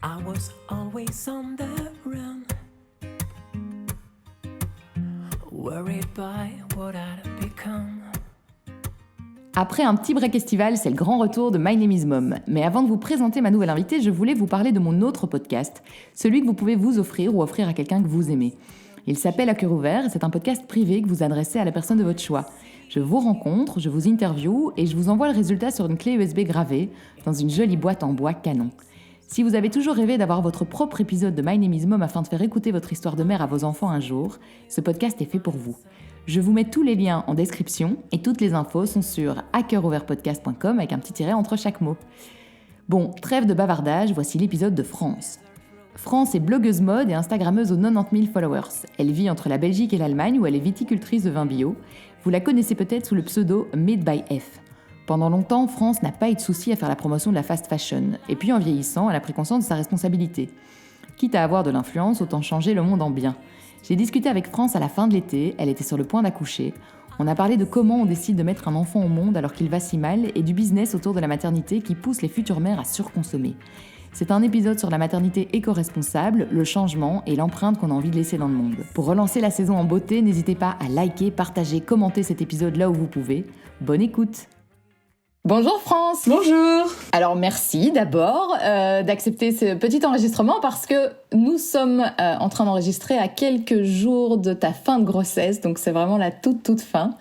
I was always on the run, worried by what I'd become. Après un petit break estival, c'est le grand retour de My Name is Mom. Mais avant de vous présenter ma nouvelle invitée, je voulais vous parler de mon autre podcast, celui que vous pouvez vous offrir ou offrir à quelqu'un que vous aimez. Il s'appelle À cœur ouvert et c'est un podcast privé que vous adressez à la personne de votre choix. Je vous rencontre, je vous interviewe et je vous envoie le résultat sur une clé USB gravée dans une jolie boîte en bois canon. Si vous avez toujours rêvé d'avoir votre propre épisode de My Name is Mom afin de faire écouter votre histoire de mère à vos enfants un jour, ce podcast est fait pour vous. Je vous mets tous les liens en description et toutes les infos sont sur acœurouvertpodcast.com avec un petit tiret entre chaque mot. Bon, trêve de bavardage, voici l'épisode de France. France est blogueuse mode et instagrammeuse aux 90 000 followers. Elle vit entre la Belgique et l'Allemagne où elle est viticultrice de vin bio. Vous la connaissez peut-être sous le pseudo Made by F. Pendant longtemps, France n'a pas eu de souci à faire la promotion de la fast fashion. Et puis en vieillissant, elle a pris conscience de sa responsabilité. Quitte à avoir de l'influence, autant changer le monde en bien. J'ai discuté avec France à la fin de l'été, elle était sur le point d'accoucher. On a parlé de comment on décide de mettre un enfant au monde alors qu'il va si mal et du business autour de la maternité qui pousse les futures mères à surconsommer. C'est un épisode sur la maternité éco-responsable, le changement et l'empreinte qu'on a envie de laisser dans le monde. Pour relancer la saison en beauté, n'hésitez pas à liker, partager, commenter cet épisode là où vous pouvez. Bonne écoute! Bonjour France. Bonjour. Alors merci d'abord d'accepter ce petit enregistrement parce que nous sommes en train d'enregistrer à quelques jours de ta fin de grossesse, donc c'est vraiment la toute fin.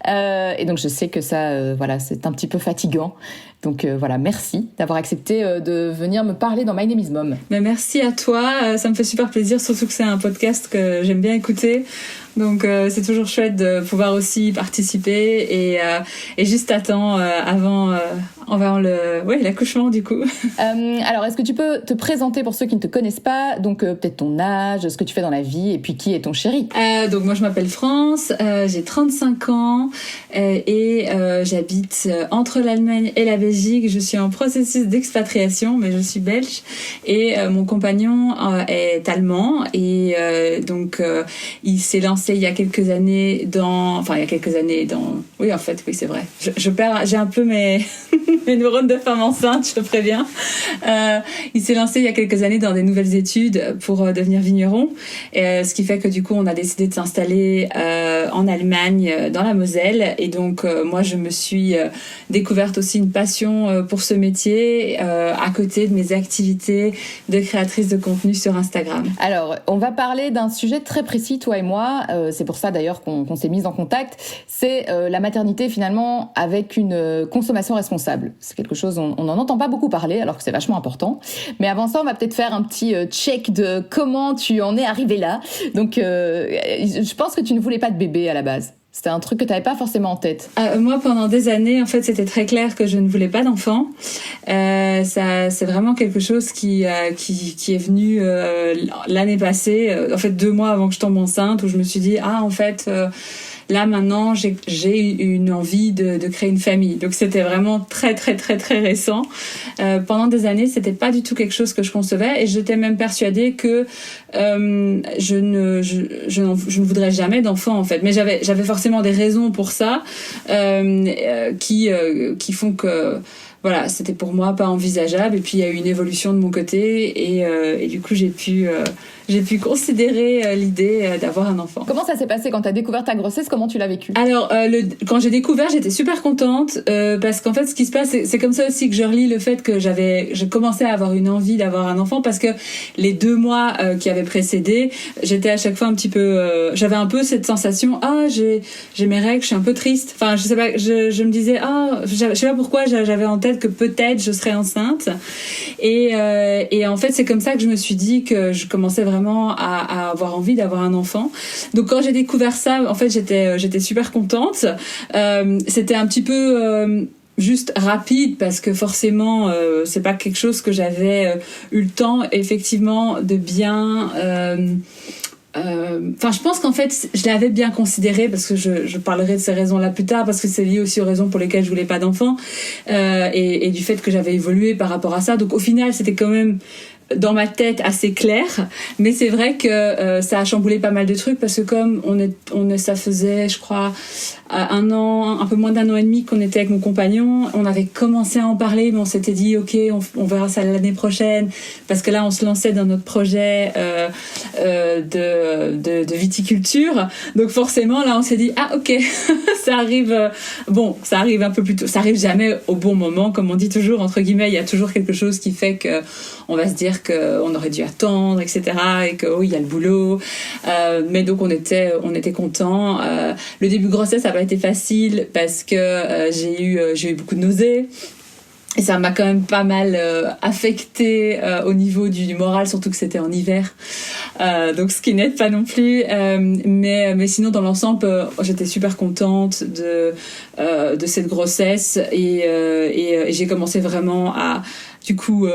Et donc je sais que ça, voilà, c'est un petit peu fatigant. Donc voilà, merci d'avoir accepté de venir me parler dans My Name is Mom. Ben, merci à toi, ça me fait super plaisir, surtout que c'est un podcast que j'aime bien écouter. Donc c'est toujours chouette de pouvoir aussi participer et juste à temps avant l'accouchement du coup. Alors est-ce que tu peux te présenter pour ceux qui ne te connaissent pas, donc peut-être ton âge, ce que tu fais dans la vie et puis qui est ton chéri? Donc moi je m'appelle France, j'ai 35 ans et j'habite entre l'Allemagne et la Belgique. Je suis en processus d'expatriation mais je suis belge et mon compagnon est allemand et donc il s'est lancé il y a quelques années oui c'est vrai. J'ai un peu mes neurones de femme enceinte, je te préviens. Il s'est lancé il y a quelques années dans des nouvelles études pour devenir vigneron, ce qui fait que du coup on a décidé de s'installer en Allemagne, dans la Moselle, et donc moi je me suis découverte aussi une passion pour ce métier à côté de mes activités de créatrice de contenu sur Instagram. Alors on va parler d'un sujet très précis, toi et moi, c'est pour ça d'ailleurs qu'on s'est mis en contact, c'est la maternité finalement avec une consommation responsable. C'est quelque chose, on n'en entend pas beaucoup parler alors que c'est vachement important. Mais avant ça, on va peut-être faire un petit check de comment tu en es arrivé là. Donc je pense que tu ne voulais pas de bébé à la base. C'était un truc que tu n'avais pas forcément en tête. Moi, pendant des années, en fait, c'était très clair que je ne voulais pas d'enfant. Ça, c'est vraiment quelque chose qui est venu l'année passée, en fait 2 mois avant que je tombe enceinte, où je me suis dit là maintenant j'ai une envie de créer une famille. Donc c'était vraiment très très très très récent. Pendant des années, c'était pas du tout quelque chose que je concevais et j'étais même persuadée que je ne voudrais jamais d'enfant en fait. Mais j'avais forcément des raisons pour ça qui font que voilà, c'était pour moi pas envisageable. Et puis il y a eu une évolution de mon côté et du coup j'ai pu considérer l'idée d'avoir un enfant. Comment ça s'est passé quand tu as découvert ta grossesse? Comment tu l'as vécu? Alors, quand j'ai découvert, j'étais super contente parce qu'en fait, ce qui se passe, c'est comme ça aussi que je relis le fait que je commençais à avoir une envie d'avoir un enfant parce que les 2 mois qui avaient précédé, j'étais à chaque fois un petit peu... j'avais un peu cette sensation, j'ai mes règles, je suis un peu triste. Enfin, je sais pas, je me disais, je sais pas pourquoi j'avais en tête que peut-être je serais enceinte. Et en fait, c'est comme ça que je me suis dit que je commençais vraiment à avoir envie d'avoir un enfant. Donc quand j'ai découvert ça, en fait j'étais super contente. C'était un petit peu juste rapide parce que forcément c'est pas quelque chose que j'avais eu le temps effectivement de bien je pense qu'en fait je l'avais bien considéré parce que je parlerai de ces raisons-là plus tard parce que c'est lié aussi aux raisons pour lesquelles je voulais pas d'enfant et du fait que j'avais évolué par rapport à ça. Donc au final c'était quand même dans ma tête assez clair, mais c'est vrai que ça a chamboulé pas mal de trucs parce que comme ça faisait, je crois, un peu moins d'1 an et demi qu'on était avec mon compagnon, on avait commencé à en parler, mais on s'était dit ok, on verra ça l'année prochaine, parce que là on se lançait dans notre projet de viticulture, donc forcément là on s'est dit ah ok, ça arrive un peu plus tôt, ça arrive jamais au bon moment, comme on dit toujours entre guillemets, il y a toujours quelque chose qui fait que on va se dire qu'on aurait dû attendre, etc., et que il y a le boulot, mais donc on était contents. Le début de grossesse ça n'a pas été facile parce que j'ai eu beaucoup de nausées. Et ça m'a quand même pas mal affecté au niveau du moral, surtout que c'était en hiver. Donc ce qui n'aide pas non plus. Mais sinon, dans l'ensemble, j'étais super contente de cette grossesse. Et j'ai commencé vraiment à, du coup,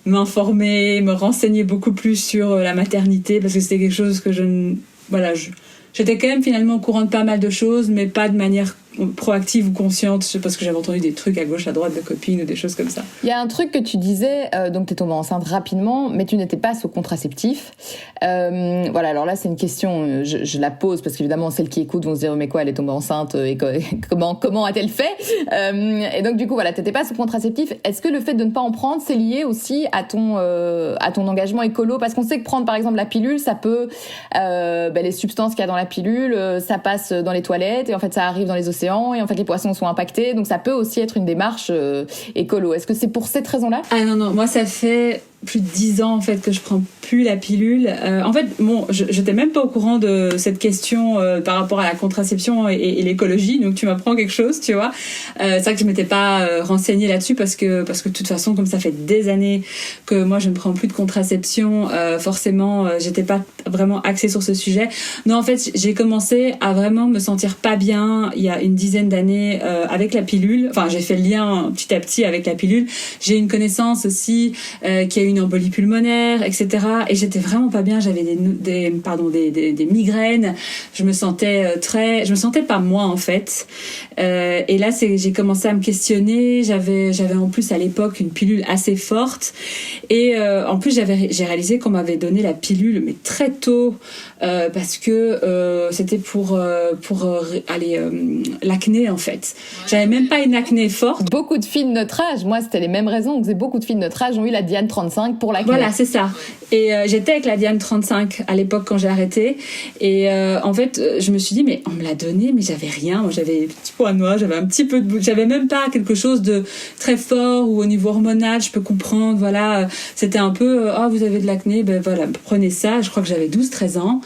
m'informer, me renseigner beaucoup plus sur la maternité, parce que c'était quelque chose que j'étais quand même finalement au courant de pas mal de choses, mais pas de manière proactive ou consciente, parce que j'avais entendu des trucs à gauche à droite de copines ou des choses comme ça. Il y a un truc que tu disais, donc t'es tombée enceinte rapidement, mais tu n'étais pas sous contraceptif. Voilà, alors là c'est une question, je la pose parce qu'évidemment celles qui écoutent vont se dire mais quoi, elle est tombée enceinte et comment a-t-elle fait, et donc du coup voilà, t'étais pas sous contraceptif. Est-ce que le fait de ne pas en prendre, c'est lié aussi à ton engagement écolo, parce qu'on sait que prendre par exemple la pilule, ça peut les substances qu'il y a dans la pilule, ça passe dans les toilettes et en fait ça arrive dans les océans et en fait les poissons sont impactés, donc ça peut aussi être une démarche écolo. Est-ce que c'est pour cette raison-là ? Ah non, moi ça fait plus de 10 ans en fait que je prends plus la pilule. En fait, j'étais même pas au courant de cette question par rapport à la contraception et l'écologie, donc tu m'apprends quelque chose, tu vois. C'est vrai que je m'étais pas renseignée là-dessus parce que de toute façon, comme ça fait des années que moi je ne prends plus de contraception, forcément j'étais pas vraiment axée sur ce sujet. Non, en fait, j'ai commencé à vraiment me sentir pas bien il y a une dizaine d'années avec la pilule. Enfin, j'ai fait le lien petit à petit avec la pilule. J'ai une connaissance aussi qui a une embolie pulmonaire, etc. Et j'étais vraiment pas bien. J'avais des migraines. Je me sentais pas moi en fait. Et là, j'ai commencé à me questionner. J'avais en plus à l'époque une pilule assez forte. Et en plus, j'ai réalisé qu'on m'avait donné la pilule, mais très tôt, parce que c'était pour l'acné en fait. J'avais même pas une acné forte. Beaucoup de filles de notre âge, moi c'était les mêmes raisons, beaucoup de filles de notre âge ont eu la Diane 35 pour l'acné. Voilà, c'est ça. Et j'étais avec la Diane 35 à l'époque quand j'ai arrêté. Et en fait, je me suis dit, mais on me l'a donné, mais j'avais rien. Moi, j'avais des petits points noirs, j'avais un petit peu de bout. J'avais même pas quelque chose de très fort ou au niveau hormonal, je peux comprendre. Voilà, c'était un peu, vous avez de l'acné, ben voilà, prenez ça. Je crois que j'avais 12-13 ans.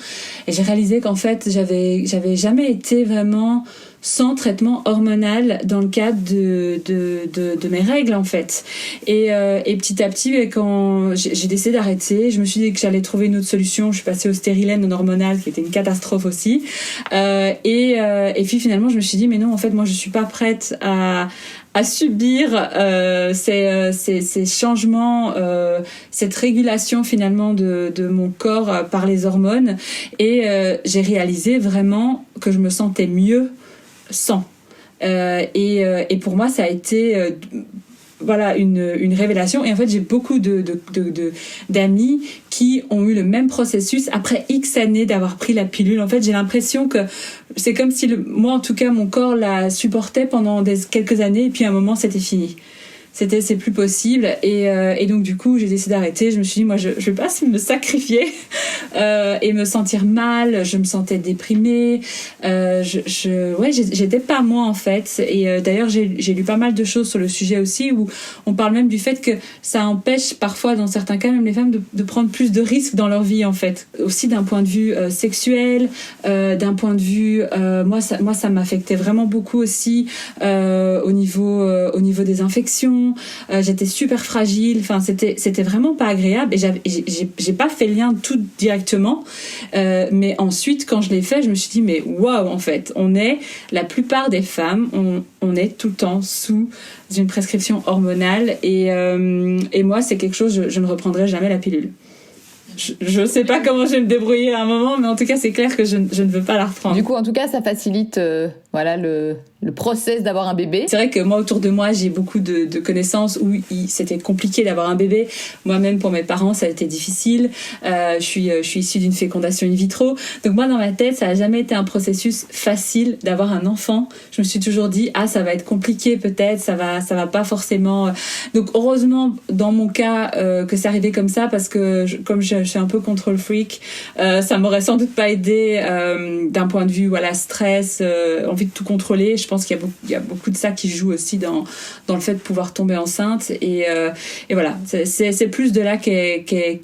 Et j'ai réalisé qu'en fait, j'avais jamais été vraiment sans traitement hormonal dans le cadre de mes règles en fait. Et petit à petit, quand j'ai décidé d'arrêter, je me suis dit que j'allais trouver une autre solution. Je suis passée au stérilet non hormonal, qui était une catastrophe aussi. Et puis finalement, je me suis dit mais non, en fait, moi je suis pas prête à subir ces changements, cette régulation finalement de mon corps par les hormones. Et j'ai réalisé vraiment que je me sentais mieux sans. Et pour moi, ça a été une révélation. Et en fait, j'ai beaucoup d'amis qui ont eu le même processus après X années d'avoir pris la pilule. En fait, j'ai l'impression que c'est comme si moi, en tout cas, mon corps la supportait pendant quelques années et puis à un moment, c'était fini. C'est plus possible. Et donc, du coup, j'ai décidé d'arrêter. Je me suis dit, moi, je vais pas me sacrifier et me sentir mal. Je me sentais déprimée. J'étais pas moi, en fait. Et d'ailleurs, j'ai lu pas mal de choses sur le sujet aussi, où on parle même du fait que ça empêche parfois, dans certains cas, même les femmes de prendre plus de risques dans leur vie, en fait. Aussi d'un point de vue sexuel, d'un point de vue... moi, ça m'affectait vraiment beaucoup aussi au niveau des infections. J'étais super fragile, enfin c'était vraiment pas agréable et j'ai pas fait le lien tout directement, mais ensuite quand je l'ai fait, je me suis dit mais waouh, en fait la plupart des femmes on est tout le temps sous une prescription hormonale et moi c'est quelque chose, je ne reprendrai jamais la pilule. Je sais pas comment je vais me débrouiller à un moment, mais en tout cas c'est clair que je ne veux pas la reprendre. Du coup en tout cas ça facilite voilà le process d'avoir un bébé. C'est vrai que moi, autour de moi, j'ai beaucoup de connaissances où c'était compliqué d'avoir un bébé. Moi-même, pour mes parents, ça a été difficile. Je suis issue d'une fécondation in vitro. Donc moi, dans ma tête, ça n'a jamais été un processus facile d'avoir un enfant. Je me suis toujours dit, ça va être compliqué peut-être, ça va pas forcément. Donc heureusement, dans mon cas, que c'est arrivé comme ça, parce que comme je suis un peu control freak, ça m'aurait sans doute pas aidé d'un point de vue stress, envie de tout contrôler. Je pense qu'il y a beaucoup de ça qui joue aussi dans le fait de pouvoir tomber enceinte et voilà, c'est plus de là que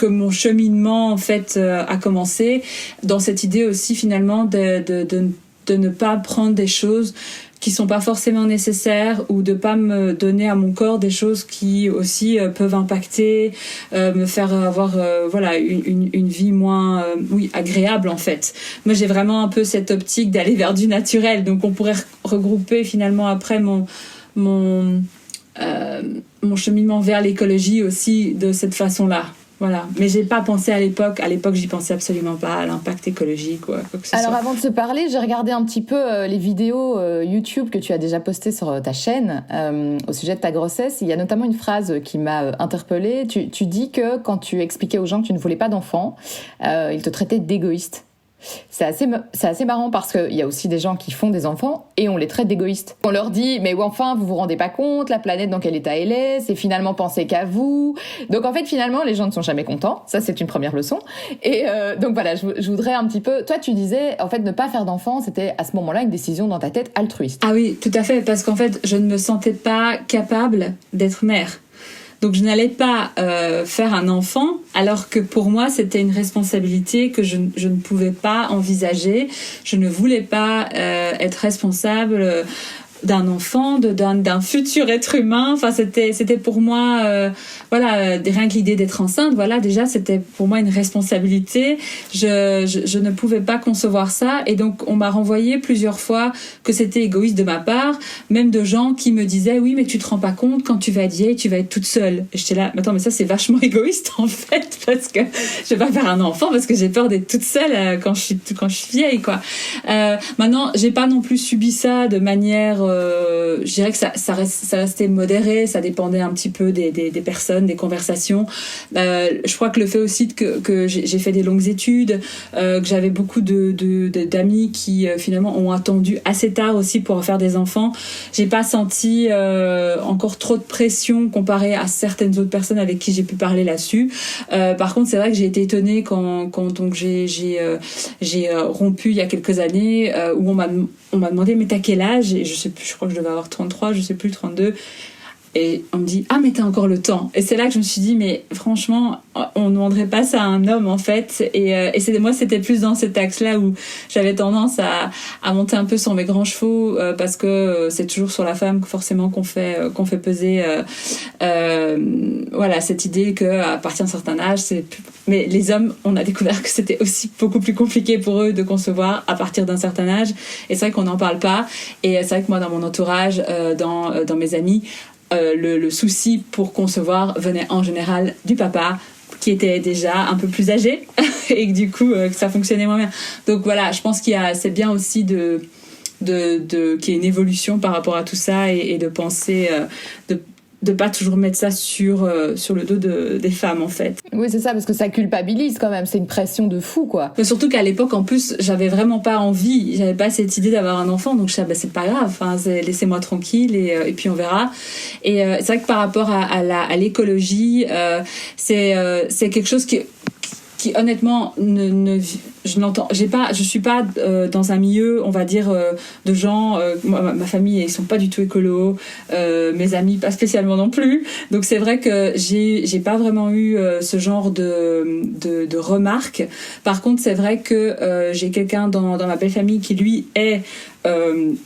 mon cheminement en fait a commencé, dans cette idée aussi finalement de ne pas prendre des choses qui sont pas forcément nécessaires, ou de pas me donner à mon corps des choses qui aussi peuvent impacter, me faire avoir une vie moins agréable en fait. Moi j'ai vraiment un peu cette optique d'aller vers du naturel, donc on pourrait regrouper finalement après mon cheminement vers l'écologie aussi de cette façon-là. Voilà, mais j'ai pas pensé à l'époque. À l'époque, j'y pensais absolument pas à l'impact écologique ou quoi que ce soit. Alors, avant de se parler, j'ai regardé un petit peu les vidéos YouTube que tu as déjà postées sur ta chaîne au sujet de ta grossesse. Il y a notamment une phrase qui m'a interpellée. Tu dis que quand tu expliquais aux gens que tu ne voulais pas d'enfant, ils te traitaient d'égoïste. C'est assez marrant parce qu'il y a aussi des gens qui font des enfants et on les traite d'égoïstes. On leur dit, mais enfin, vous vous rendez pas compte, la planète dans quel état elle est, c'est finalement penser qu'à vous. Donc en fait, finalement, les gens ne sont jamais contents. Ça, c'est une première leçon. Et donc voilà, je voudrais un petit peu... Toi, tu disais, en fait, ne pas faire d'enfant, c'était à ce moment-là une décision dans ta tête altruiste. Ah oui, tout à fait, parce qu'en fait, je ne me sentais pas capable d'être mère. Donc je n'allais pas faire un enfant, alors que pour moi c'était une responsabilité que je ne pouvais pas envisager. Je ne voulais pas être responsable d'un enfant, d'un futur être humain. Enfin, c'était pour moi, rien que l'idée d'être enceinte, déjà, c'était pour moi une responsabilité. Je ne pouvais pas concevoir ça. Et donc, on m'a renvoyé plusieurs fois que c'était égoïste de ma part, même de gens qui me disaient, oui, mais tu te rends pas compte, quand tu vas être vieille, tu vas être toute seule. Et j'étais là, attends, mais ça, c'est vachement égoïste, en fait, parce que je vais pas faire un enfant parce que j'ai peur d'être toute seule quand je suis vieille, quoi. Maintenant, j'ai pas non plus subi ça de manière, je dirais que ça restait modéré, ça dépendait un petit peu des personnes, des conversations. Je crois que le fait aussi que j'ai fait des longues études, que j'avais beaucoup d'amis qui finalement ont attendu assez tard aussi pour faire des enfants, j'ai pas senti encore trop de pression comparé à certaines autres personnes avec qui j'ai pu parler là-dessus. Par contre, c'est vrai que j'ai été étonnée quand donc j'ai rompu il y a quelques années, où on m'a demandé, mais t'as quel âge? Et je sais plus, je crois que je devais avoir 33, je sais plus, 32. Et on me dit, ah, mais t'as encore le temps. Et c'est là que je me suis dit, mais franchement, on ne demanderait pas ça à un homme, en fait. Et moi, c'était plus dans cet axe-là où j'avais tendance à monter un peu sur mes grands chevaux, parce que c'est toujours sur la femme forcément qu'on fait peser, cette idée qu'à partir d'un certain âge, mais les hommes, on a découvert que c'était aussi beaucoup plus compliqué pour eux de concevoir à partir d'un certain âge. Et c'est vrai qu'on n'en parle pas. Et c'est vrai que moi, dans mon entourage, dans mes amis, le souci pour concevoir venait en général du papa, qui était déjà un peu plus âgé et que du coup que ça fonctionnait moins bien. Donc voilà, je pense c'est bien aussi qu'il y ait une évolution par rapport à tout ça et de penser de pas toujours mettre ça sur le dos des femmes, en fait. Oui, c'est ça, parce que ça culpabilise quand même, c'est une pression de fou, quoi. Mais surtout qu'à l'époque, en plus, j'avais vraiment pas envie, j'avais pas cette idée d'avoir un enfant, donc je disais, c'est pas grave, laissez-moi tranquille et puis on verra. Et c'est vrai que par rapport à l'écologie, c'est quelque chose qui honnêtement je suis pas dans un milieu, on va dire, de gens, ma famille, ils sont pas du tout écolos, mes amis pas spécialement non plus, donc c'est vrai que j'ai pas vraiment eu ce genre de remarques. Par contre, c'est vrai que j'ai quelqu'un dans ma belle famille qui lui est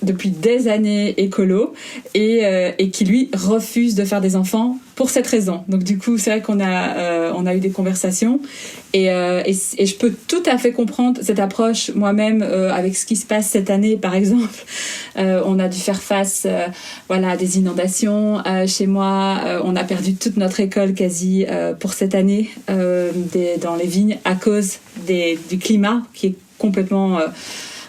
depuis des années écolo et qui lui refuse de faire des enfants pour cette raison. Donc du coup, c'est vrai qu'on a eu des conversations et je peux tout à fait comprendre cette approche moi-même avec ce qui se passe cette année, par exemple. On a dû faire face à des inondations chez moi. On a perdu toute notre école quasi pour cette année dans les vignes à cause du climat qui est complètement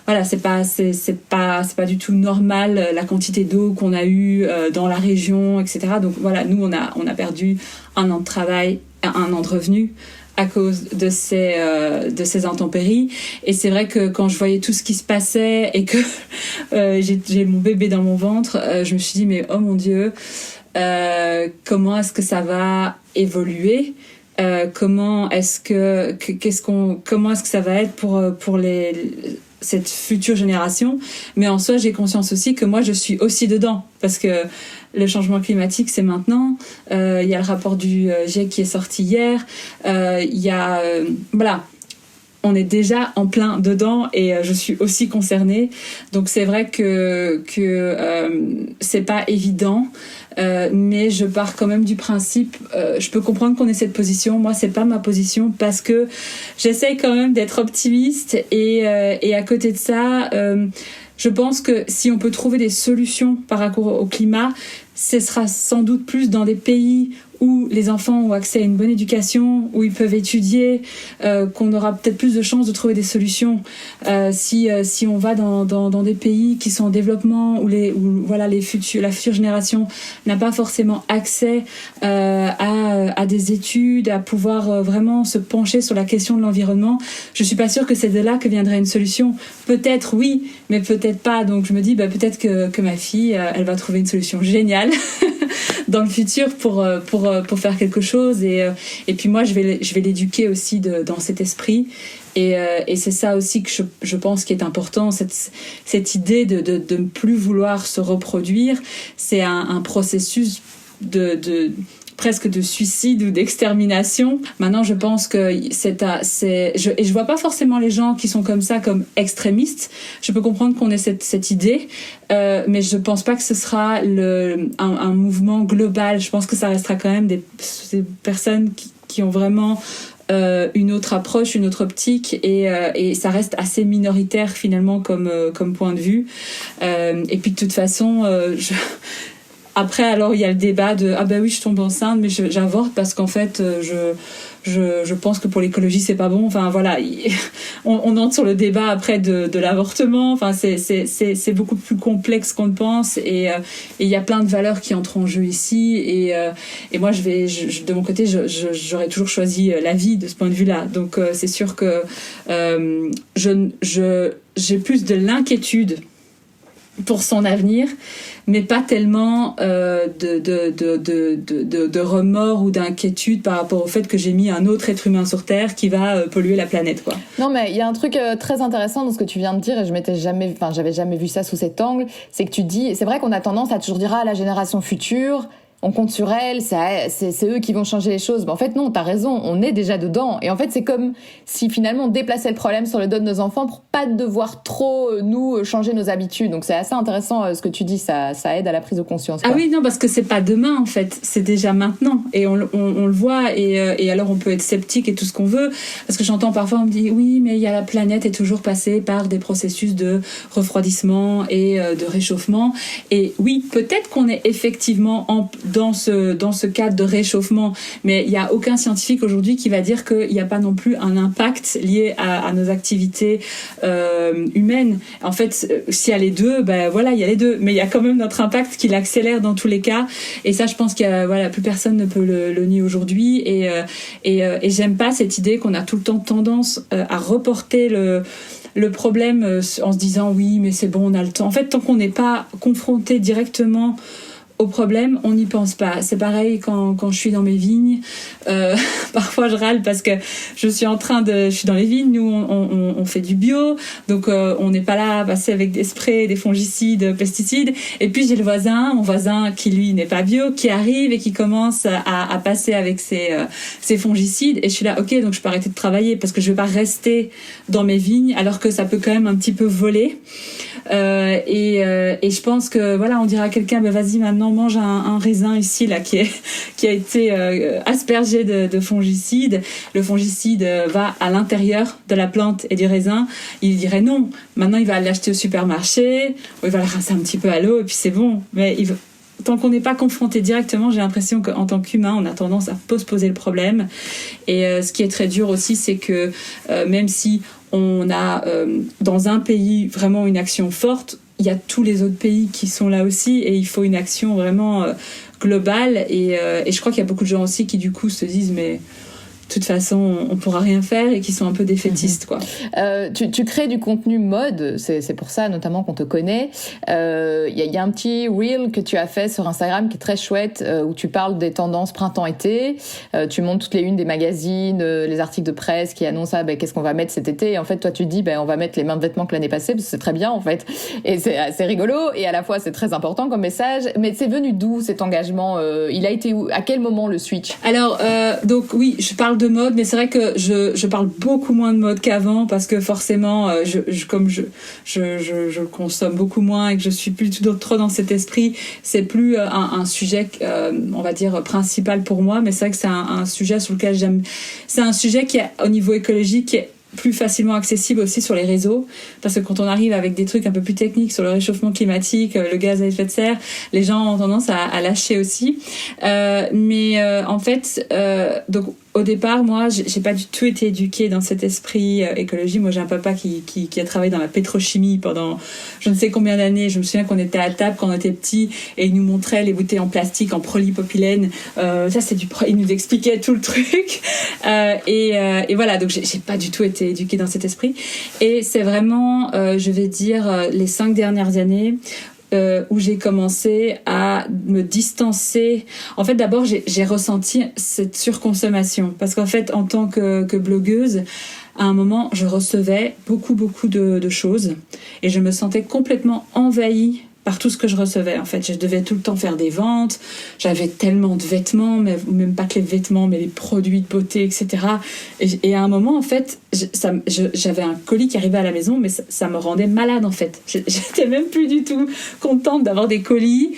voilà, c'est pas du tout normal la quantité d'eau qu'on a eue dans la région, etc. Donc voilà, nous on a perdu 1 an de travail, 1 an de revenus à cause de ces intempéries. Et c'est vrai que quand je voyais tout ce qui se passait et que j'ai mon bébé dans mon ventre, je me suis dit mais oh mon Dieu, comment est-ce que ça va évoluer, comment est-ce que ça va être pour cette future génération. Mais en soi, j'ai conscience aussi que moi je suis aussi dedans, parce que le changement climatique, c'est maintenant. Il y a le rapport du GIEC qui est sorti hier. Il y a voilà, on est déjà en plein dedans et je suis aussi concernée. Donc c'est vrai que c'est pas évident, mais je pars quand même du principe. Je peux comprendre qu'on ait cette position. Moi, c'est pas ma position parce que j'essaye quand même d'être optimiste et à côté de ça. Je pense que si on peut trouver des solutions par rapport au climat, ce sera sans doute plus dans des pays où les enfants ont accès à une bonne éducation, où ils peuvent étudier, qu'on aura peut-être plus de chances de trouver des solutions. Si on va dans des pays qui sont en développement, où la future génération n'a pas forcément accès à des études, à pouvoir vraiment se pencher sur la question de l'environnement, je suis pas sûre que c'est de là que viendrait une solution. Peut-être oui, mais peut-être pas. Donc je me dis peut-être que ma fille, elle va trouver une solution géniale dans le futur pour faire quelque chose, et puis moi je vais l'éduquer aussi dans cet esprit, et c'est ça aussi que je pense qui est important, cette idée de ne plus vouloir se reproduire. C'est un processus de presque de suicide ou d'extermination. Maintenant, je pense que je vois pas forcément les gens qui sont comme ça comme extrémistes. Je peux comprendre qu'on ait cette idée, mais je pense pas que ce sera un mouvement global. Je pense que ça restera quand même des personnes qui ont vraiment une autre approche, une autre optique, et ça reste assez minoritaire finalement comme point de vue. Et puis de toute façon, après, alors, il y a le débat de « Ah ben oui, je tombe enceinte, mais j'avorte parce qu'en fait, je pense que pour l'écologie, c'est pas bon. » Enfin, voilà, on entre sur le débat après de l'avortement. Enfin, c'est beaucoup plus complexe qu'on ne pense, et il y a plein de valeurs qui entrent en jeu ici. Et moi, de mon côté, j'aurais toujours choisi la vie de ce point de vue-là. Donc, c'est sûr que j'ai plus de l'inquiétude pour son avenir, mais pas tellement de remords ou d'inquiétude par rapport au fait que j'ai mis un autre être humain sur Terre qui va polluer la planète, quoi. Non, mais il y a un truc très intéressant dans ce que tu viens de dire, et j'avais jamais vu ça sous cet angle, c'est que tu dis, c'est vrai qu'on a tendance à toujours dire la génération future, on compte sur elle, c'est eux qui vont changer les choses. Mais en fait, non, t'as raison, on est déjà dedans. Et en fait, c'est comme si finalement on déplaçait le problème sur le dos de nos enfants pour pas devoir trop, nous, changer nos habitudes. Donc c'est assez intéressant ce que tu dis, ça aide à la prise de conscience, quoi. Ah oui, non, parce que c'est pas demain, en fait, c'est déjà maintenant. Et on le voit, et alors on peut être sceptique et tout ce qu'on veut, parce que j'entends parfois, on me dit, oui, mais la planète est toujours passée par des processus de refroidissement et de réchauffement. Et oui, peut-être qu'on est effectivement dans ce cadre de réchauffement, mais il n'y a aucun scientifique aujourd'hui qui va dire qu'il n'y a pas non plus un impact lié à nos activités humaines. En fait, s'il y a les deux, voilà, il y a les deux, mais il y a quand même notre impact qui l'accélère dans tous les cas, et ça, je pense que plus personne ne peut le nier aujourd'hui, et j'aime pas cette idée qu'on a tout le temps tendance à reporter le problème en se disant oui, mais c'est bon, on a le temps. En fait, tant qu'on n'est pas confronté directement au problème, on n'y pense pas. C'est pareil quand je suis dans mes vignes. Parfois, je râle parce que je suis dans les vignes. Nous, on fait du bio, donc on n'est pas là à passer avec des sprays, des fongicides, pesticides. Et puis j'ai mon voisin qui lui n'est pas bio, qui arrive et qui commence à passer avec ses fongicides. Et je suis là, ok, donc je peux arrêter de travailler parce que je vais pas rester dans mes vignes alors que ça peut quand même un petit peu voler. Et je pense que voilà, on dira à quelqu'un, vas-y maintenant mange un raisin ici là qui a été aspergé de fongicide. Le fongicide va à l'intérieur de la plante et du raisin. Il dirait non. Maintenant il va l'acheter au supermarché, ou il va le rincer un petit peu à l'eau et puis c'est bon. Mais tant qu'on n'est pas confronté directement, j'ai l'impression qu'en tant qu'humain, on a tendance à postposer le problème. Et ce qui est très dur aussi, c'est que même si on a dans un pays vraiment une action forte, il y a tous les autres pays qui sont là aussi et il faut une action vraiment globale et je crois qu'il y a beaucoup de gens aussi qui du coup se disent mais de toute façon, on pourra rien faire et qui sont un peu défaitistes, quoi. Tu crées du contenu mode, c'est pour ça notamment qu'on te connaît. Y a un petit reel que tu as fait sur Instagram qui est très chouette, où tu parles des tendances printemps-été. Tu montres toutes les unes des magazines, les articles de presse qui annoncent qu'est-ce qu'on va mettre cet été. Et en fait, toi, tu dis on va mettre les mêmes vêtements que l'année passée, parce que c'est très bien en fait. Et c'est rigolo et à la fois c'est très important comme message. Mais c'est venu d'où cet engagement Il a été où? À quel moment le switch? Alors, donc oui, je parle de mode, mais c'est vrai que je parle beaucoup moins de mode qu'avant parce que forcément, comme je consomme beaucoup moins et que je suis plus trop dans cet esprit, c'est plus un sujet, on va dire, principal pour moi, mais c'est vrai que c'est un sujet sur lequel j'aime. C'est un sujet qui est, au niveau écologique, qui est plus facilement accessible aussi sur les réseaux, parce que quand on arrive avec des trucs un peu plus techniques sur le réchauffement climatique, le gaz à effet de serre, les gens ont tendance à lâcher aussi. Mais en fait, donc au départ, moi, j'ai pas du tout été éduquée dans cet esprit écologie. Moi, j'ai un papa qui a travaillé dans la pétrochimie pendant je ne sais combien d'années. Je me souviens qu'on était à table quand on était petits et il nous montrait les bouteilles en plastique, en polypropylène. Ça, il nous expliquait tout le truc. Et voilà, donc j'ai pas du tout été éduquée dans cet esprit. Et c'est vraiment, je vais dire, les 5 dernières années où j'ai commencé à me distancer. En fait, d'abord, j'ai ressenti cette surconsommation. Parce qu'en fait, en tant que blogueuse, à un moment, je recevais beaucoup de choses. Et je me sentais complètement envahie par tout ce que je recevais. En fait, je devais tout le temps faire des ventes. J'avais tellement de vêtements, mais même pas que les vêtements, mais les produits de beauté, etc. Et à un moment, en fait, j'avais un colis qui arrivait à la maison, mais ça me rendait malade, en fait. J'étais même plus du tout contente d'avoir des colis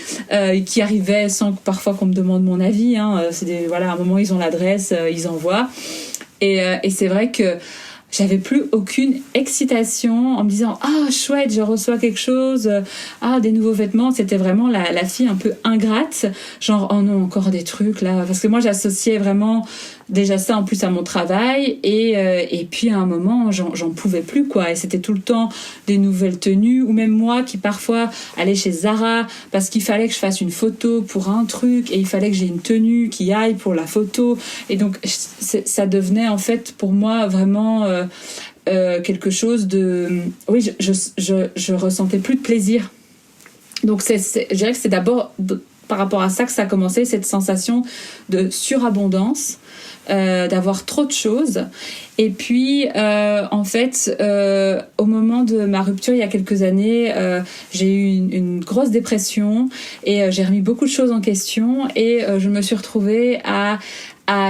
qui arrivaient sans parfois qu'on me demande mon avis. Voilà, à un moment, ils ont l'adresse, ils envoient. Et c'est vrai que j'avais plus aucune excitation en me disant chouette, je reçois quelque chose, des nouveaux vêtements. C'était vraiment la fille un peu ingrate, genre oh non, encore des trucs là, parce que moi j'associais vraiment déjà ça en plus à mon travail et puis à un moment j'en pouvais plus, quoi, et c'était tout le temps des nouvelles tenues, ou même moi qui parfois allais chez Zara parce qu'il fallait que je fasse une photo pour un truc et il fallait que j'ai une tenue qui aille pour la photo, et donc ça devenait en fait pour moi vraiment quelque chose de... Oui, je ressentais plus de plaisir. Donc je dirais que c'est d'abord par rapport à ça que ça a commencé, cette sensation de surabondance, d'avoir trop de choses. Et puis, en fait, au moment de ma rupture, il y a quelques années, j'ai eu une grosse dépression et j'ai remis beaucoup de choses en question, et je me suis retrouvée à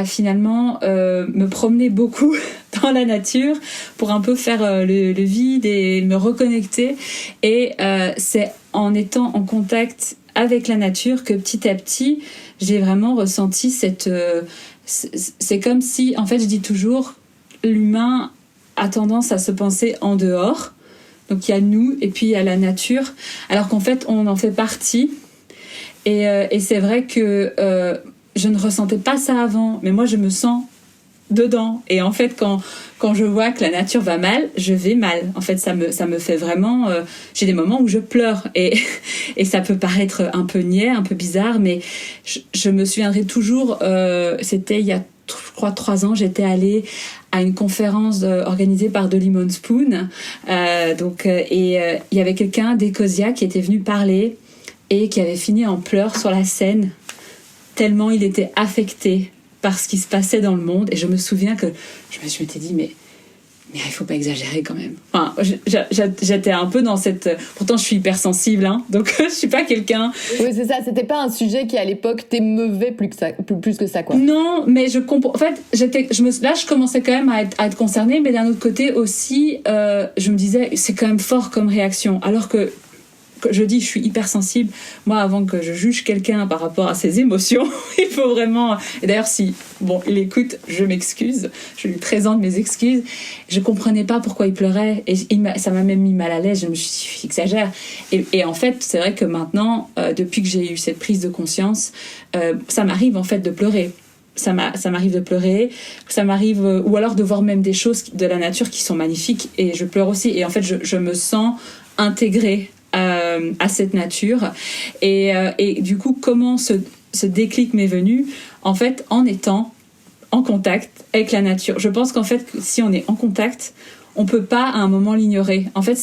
finalement me promener beaucoup dans la nature pour un peu faire le vide et me reconnecter. Et c'est en étant en contact avec la nature que petit à petit, j'ai vraiment ressenti cette... c'est comme si, en fait, je dis toujours, l'humain a tendance à se penser en dehors. Donc il y a nous et puis il y a la nature, alors qu'en fait, on en fait partie. Et c'est vrai que je ne ressentais pas ça avant, mais moi, je me sens dedans. Et en fait, quand je vois que la nature va mal, je vais mal. En fait, ça me fait vraiment... j'ai des moments où je pleure. Et ça peut paraître un peu niais, un peu bizarre, mais je me souviendrai toujours... c'était il y a, je crois, 3 ans, j'étais allée à une conférence organisée par The Lemon Spoon. Et il y avait quelqu'un d'Ecosia qui était venu parler et qui avait fini en pleurs sur la scène, tellement il était affecté par ce qui se passait dans le monde. Et je me souviens que je m'étais dit, mais il faut pas exagérer quand même. Enfin, j'étais un peu dans cette... Pourtant, je suis hypersensible, donc je suis pas quelqu'un... Oui, c'est ça, c'était pas un sujet qui, à l'époque, t'émeuvait plus que ça, quoi. Non, mais je comprends... En fait, là, je commençais quand même à être concernée, mais d'un autre côté aussi, je me disais, c'est quand même fort comme réaction. Alors que je dis, je suis hypersensible. Moi, avant que je juge quelqu'un par rapport à ses émotions, il faut vraiment... Et d'ailleurs, si il écoute, je m'excuse. Je lui présente mes excuses. Je comprenais pas pourquoi il pleurait. Et ça m'a même mis mal à l'aise. Je me suis dit, il exagère. Et en fait, c'est vrai que maintenant, depuis que j'ai eu cette prise de conscience, ça m'arrive en fait de pleurer. ça m'arrive de pleurer, ça m'arrive ou alors de voir même des choses de la nature qui sont magnifiques et je pleure aussi. Et en fait, je me sens intégrée à cette nature. Et du coup, comment ce déclic m'est venu? En fait, en étant en contact avec la nature. Je pense qu'en fait, si on est en contact, on peut pas à un moment l'ignorer. En fait,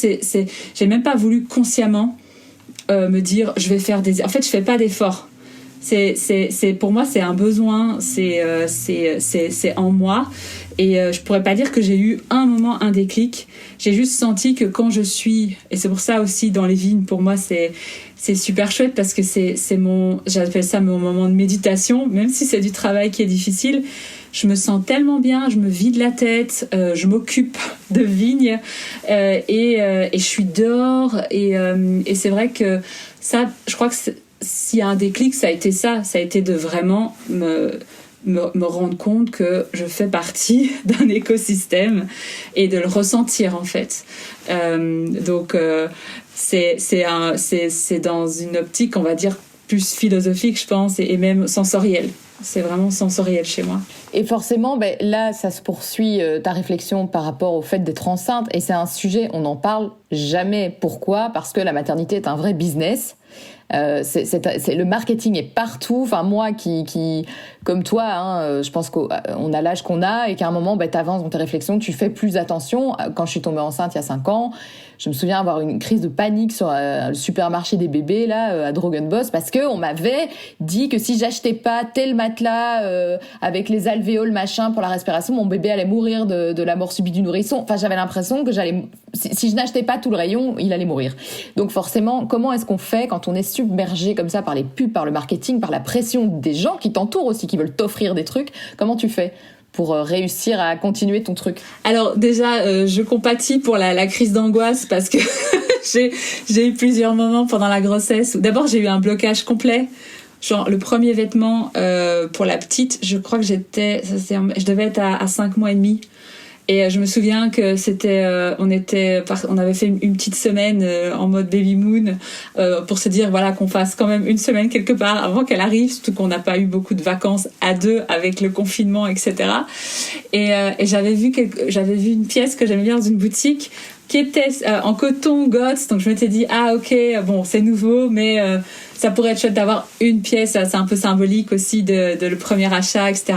j'ai même pas voulu consciemment me dire je vais faire des. En fait, je fais pas d'efforts. Pour moi, c'est un besoin, c'est en moi. Et je pourrais pas dire que j'ai eu un moment, un déclic. J'ai juste senti que quand je suis, et c'est pour ça aussi dans les vignes, pour moi c'est super chouette parce que j'appelle ça mon moment de méditation, même si c'est du travail qui est difficile. Je me sens tellement bien, je me vide la tête, je m'occupe de vignes et je suis dehors et c'est vrai que ça, je crois que s'il y a un déclic, ça a été de vraiment me rendre compte que je fais partie d'un écosystème et de le ressentir en fait. Donc c'est dans une optique, on va dire, plus philosophique, je pense, et même sensorielle. C'est vraiment sensoriel chez moi. Et forcément, là, ça se poursuit ta réflexion par rapport au fait d'être enceinte. Et c'est un sujet, on n'en parle jamais. Pourquoi ? Parce que la maternité est un vrai business. Le marketing est partout. Enfin, moi qui comme toi, je pense qu'on a l'âge qu'on a et qu'à un moment, t'avances dans tes réflexions, tu fais plus attention. Quand je suis tombée enceinte il y a 5 ans, je me souviens avoir une crise de panique sur le supermarché des bébés là à Drogenbos parce que on m'avait dit que si j'achetais pas tel matelas avec les alvéoles machin pour la respiration, mon bébé allait mourir de la mort subite du nourrisson. Enfin, j'avais l'impression que si je n'achetais pas tout le rayon, il allait mourir. Donc forcément, comment est-ce qu'on fait quand on est submergé comme ça par les pubs, par le marketing, par la pression des gens qui t'entourent aussi, qui veulent t'offrir des trucs? Comment tu fais pour réussir à continuer ton truc? Alors déjà, je compatis pour la crise d'angoisse parce que j'ai eu plusieurs moments pendant la grossesse où d'abord j'ai eu un blocage complet. Genre le premier vêtement pour la petite, je crois que je devais être à 5 mois et demi. Et je me souviens que on avait fait une petite semaine en mode baby moon pour se dire voilà qu'on fasse quand même une semaine quelque part avant qu'elle arrive, surtout qu'on n'a pas eu beaucoup de vacances à deux avec le confinement, etc. Et j'avais vu une pièce que j'aimais bien dans une boutique qui était en coton Gots, donc je m'étais dit ah ok bon c'est nouveau mais ça pourrait être chouette d'avoir une pièce, c'est un peu symbolique aussi de le premier achat, etc.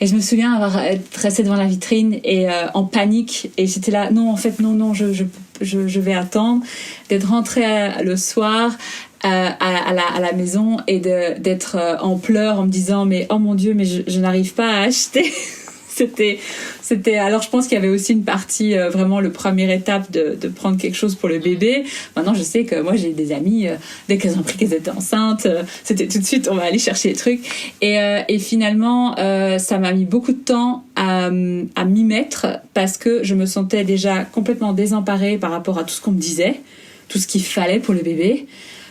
Et je me souviens être restée devant la vitrine et en panique et j'étais là non en fait non je vais attendre d'être rentrée le soir à la maison et d'être en pleurs en me disant mais oh mon Dieu mais je n'arrive pas à acheter. C'était alors je pense qu'il y avait aussi une partie vraiment le première étape de prendre quelque chose pour le bébé. Maintenant je sais que moi j'ai des amies dès qu'elles ont appris qu'elles étaient enceintes, c'était tout de suite on va aller chercher les trucs et finalement ça m'a mis beaucoup de temps à m'y mettre parce que je me sentais déjà complètement désemparée par rapport à tout ce qu'on me disait, tout ce qu'il fallait pour le bébé.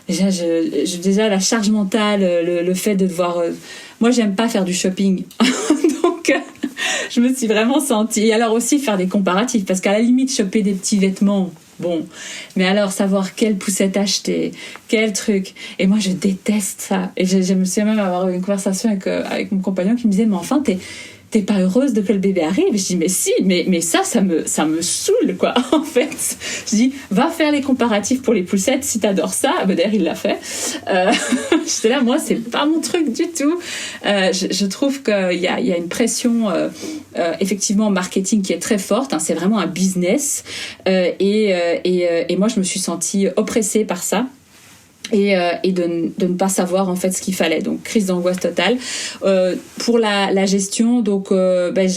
Déjà la charge mentale, le fait de devoir moi j'aime pas faire du shopping donc je me suis vraiment sentie et alors aussi faire des comparatifs parce qu'à la limite choper des petits vêtements bon mais alors savoir quelle poussette acheter quel truc et moi je déteste ça et je me souviens même avoir eu une conversation avec mon compagnon qui me disait mais enfin t'es pas heureuse de que le bébé arrive? Et je dis mais si, mais ça me saoule quoi. En fait, je dis va faire les comparatifs pour les poussettes si t'adores ça. D'ailleurs il l'a fait. J'étais là moi c'est pas mon truc du tout. Je trouve qu'il y a une pression effectivement marketing qui est très forte. C'est vraiment un business et moi je me suis sentie oppressée par ça. Et de ne pas savoir en fait ce qu'il fallait, donc crise d'angoisse totale. Pour la gestion, donc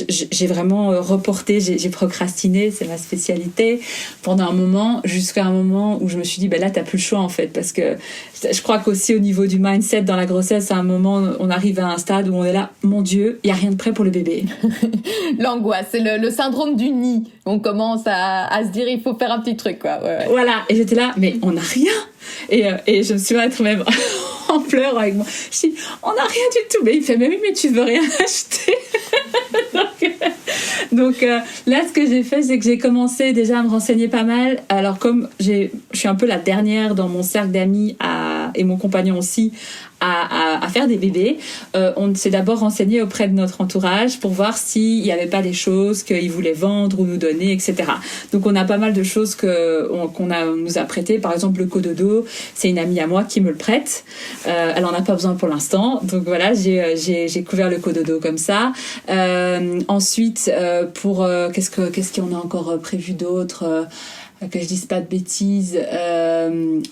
j'ai vraiment reporté, j'ai procrastiné, c'est ma spécialité pendant un moment, jusqu'à un moment où je me suis dit là t'as plus le choix en fait, parce que je crois qu'aussi au niveau du mindset dans la grossesse, à un moment on arrive à un stade où on est là, mon Dieu, il y a rien de prêt pour le bébé. L'angoisse, c'est le syndrome du nid. On commence à se dire il faut faire un petit truc quoi. Ouais. Voilà, et j'étais là, mais on n'a rien. Et je me souviens être même en pleurs avec moi. Je dis, on n'a rien du tout. Mais il fait, mais oui, mais tu veux rien acheter. Donc là, ce que j'ai fait, c'est que j'ai commencé déjà à me renseigner pas mal. Alors comme je suis un peu la dernière dans mon cercle d'amis et mon compagnon aussi à faire des bébés, on s'est d'abord renseigné auprès de notre entourage pour voir s'il n'y avait pas des choses qu'ils voulaient vendre ou nous donner, etc. Donc on a pas mal de choses nous a prêtées. Par exemple, le cododo, c'est une amie à moi qui me le prête. Elle en a pas besoin pour l'instant. Donc voilà, j'ai couvert le cododo comme ça. Ensuite, qu'est-ce qu'on a encore prévu d'autre que je dise pas de bêtises.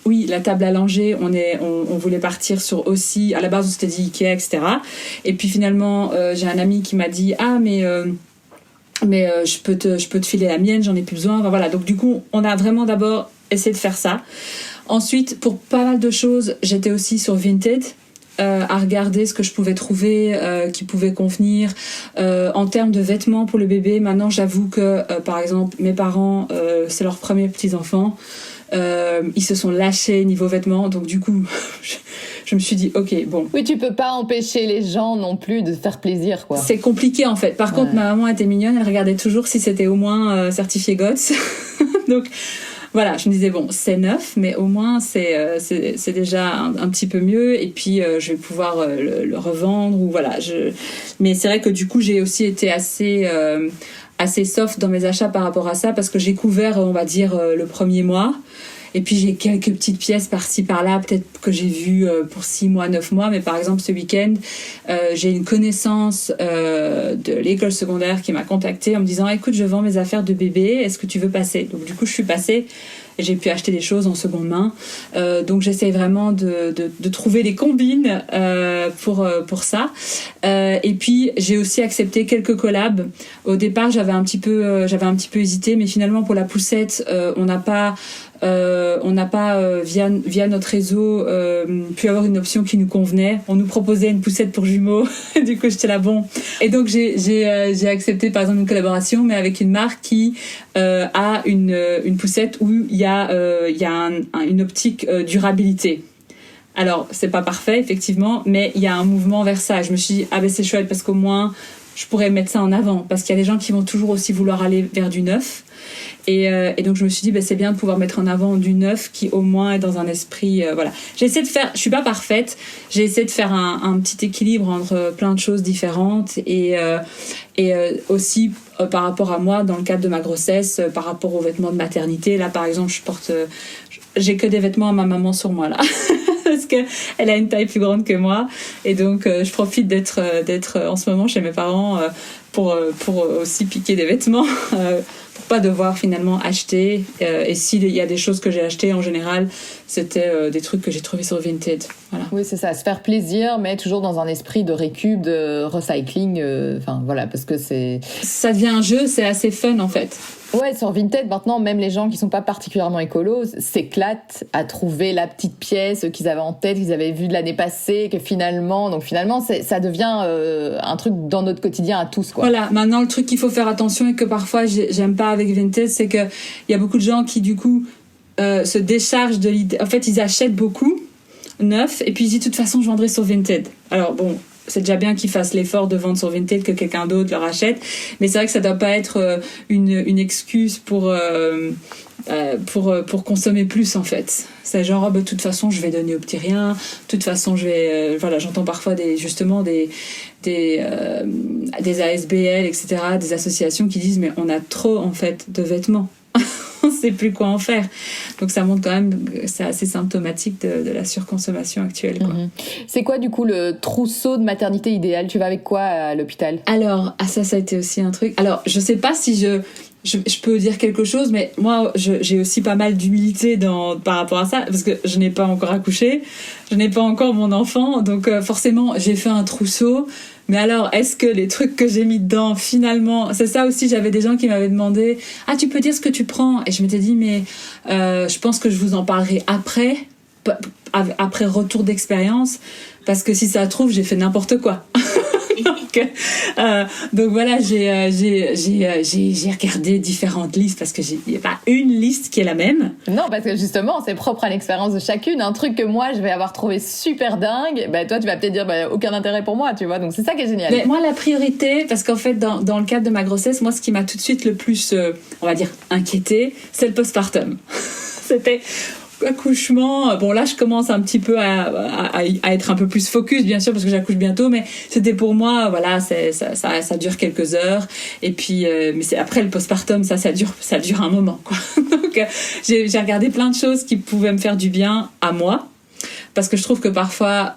Oui, la table à langer, on voulait partir sur aussi, à la base on s'était dit Ikea, etc. Et puis finalement, j'ai un ami qui m'a dit mais je peux te filer la mienne, j'en ai plus besoin. Enfin, voilà, donc du coup, on a vraiment d'abord essayé de faire ça. Ensuite, pour pas mal de choses, j'étais aussi sur Vinted. À regarder ce que je pouvais trouver qui pouvait convenir en termes de vêtements pour le bébé. Maintenant, j'avoue que par exemple mes parents, c'est leurs premiers petits enfants, ils se sont lâchés niveau vêtements, donc du coup je me suis dit ok, bon, oui, tu peux pas empêcher les gens non plus de faire plaisir, quoi. C'est compliqué en fait. Par contre, ma maman était mignonne, elle regardait toujours si c'était au moins certifié GOTS. Donc voilà, je me disais, bon, c'est neuf, mais au moins, c'est déjà un petit peu mieux. Et puis, je vais pouvoir le revendre. Ou voilà, mais c'est vrai que du coup, j'ai aussi été assez soft dans mes achats par rapport à ça, parce que j'ai couvert, on va dire, le premier mois. Et puis, j'ai quelques petites pièces par-ci, par-là, peut-être que j'ai vues pour 6 mois, 9 mois. Mais par exemple, ce week-end, j'ai une connaissance de l'école secondaire qui m'a contactée en me disant « Écoute, je vends mes affaires de bébé, est-ce que tu veux passer ?» Donc du coup, je suis passée et j'ai pu acheter des choses en seconde main. Donc j'essaie vraiment de trouver des combines pour ça. Et puis, j'ai aussi accepté quelques collabs. Au départ, j'avais un petit peu hésité, mais finalement, pour la poussette, on n'a pas via notre réseau pu avoir une option qui nous convenait. On nous proposait une poussette pour jumeaux. Du coup, j'étais là, bon. Et donc, j'ai accepté, par exemple, une collaboration, mais avec une marque qui a une poussette où il y a une optique durabilité. Alors, c'est pas parfait, effectivement, mais il y a un mouvement vers ça. Je me suis dit, c'est chouette, parce qu'au moins, je pourrais mettre ça en avant. Parce qu'il y a des gens qui vont toujours aussi vouloir aller vers du neuf. Et donc je me suis dit c'est bien de pouvoir mettre en avant du neuf qui au moins est dans un esprit voilà. J'ai essayé de faire, je suis pas parfaite, j'ai essayé de faire un petit équilibre entre plein de choses différentes et aussi par rapport à moi dans le cadre de ma grossesse, par rapport aux vêtements de maternité. Là par exemple j'ai que des vêtements à ma maman sur moi là. Parce que elle a une taille plus grande que moi et donc je profite d'être en ce moment chez mes parents pour aussi piquer des vêtements pour pas devoir finalement acheter et s'il y a des choses que j'ai achetées en général c'était des trucs que j'ai trouvés sur Vinted. Voilà. Oui, c'est ça, se faire plaisir mais toujours dans un esprit de récup, de recycling, voilà, parce que ça devient un jeu, c'est assez fun en fait. Ouais, sur Vinted, maintenant, même les gens qui sont pas particulièrement écolos s'éclatent à trouver la petite pièce qu'ils avaient en tête, qu'ils avaient vue de l'année passée, que finalement, ça devient un truc dans notre quotidien à tous, quoi. Voilà. Maintenant, le truc qu'il faut faire attention et que parfois j'aime pas avec Vinted, c'est que il y a beaucoup de gens qui, du coup, se déchargent de l'idée. En fait, ils achètent beaucoup neuf et puis ils disent, de toute façon, je vendrai sur Vinted. Alors, bon. C'est déjà bien qu'ils fassent l'effort de vendre sur Vinted, que quelqu'un d'autre leur achète. Mais c'est vrai que ça doit pas être une excuse pour consommer plus, en fait. C'est genre, de toute façon, je vais donner au petit rien. De toute façon, je vais, j'entends parfois des ASBL, etc., des associations qui disent, mais on a trop, en fait, de vêtements. On sait plus quoi en faire. Donc ça montre quand même que c'est assez symptomatique de la surconsommation actuelle, quoi. C'est quoi du coup le trousseau de maternité idéal ? Tu vas avec quoi à l'hôpital ? Alors, ça a été aussi un truc. Alors, je sais pas si je peux dire quelque chose, mais moi, j'ai aussi pas mal d'humilité par rapport à ça, parce que je n'ai pas encore accouché, je n'ai pas encore mon enfant, donc forcément, j'ai fait un trousseau. Mais alors, est-ce que les trucs que j'ai mis dedans, finalement... C'est ça aussi, j'avais des gens qui m'avaient demandé « Ah, tu peux dire ce que tu prends ?» Et je m'étais dit « Mais je pense que je vous en parlerai après retour d'expérience, parce que si ça se trouve, j'ai fait n'importe quoi. » Donc voilà, j'ai regardé différentes listes parce que il n'y a pas une liste qui est la même. Non, parce que justement, c'est propre à l'expérience de chacune. Un truc que moi, je vais avoir trouvé super dingue, toi, tu vas peut-être dire aucun intérêt pour moi, tu vois. Donc c'est ça qui est génial. Mais moi, la priorité, parce qu'en fait, dans le cadre de ma grossesse, moi, ce qui m'a tout de suite le plus, on va dire, inquiétée, c'est le postpartum. C'était... accouchement. Bon, là, je commence un petit peu à être un peu plus focus, bien sûr, parce que j'accouche bientôt, mais c'était pour moi, voilà, ça dure quelques heures. Et puis, mais c'est après le postpartum, ça dure un moment, quoi. Donc, j'ai regardé plein de choses qui pouvaient me faire du bien à moi. Parce que je trouve que parfois,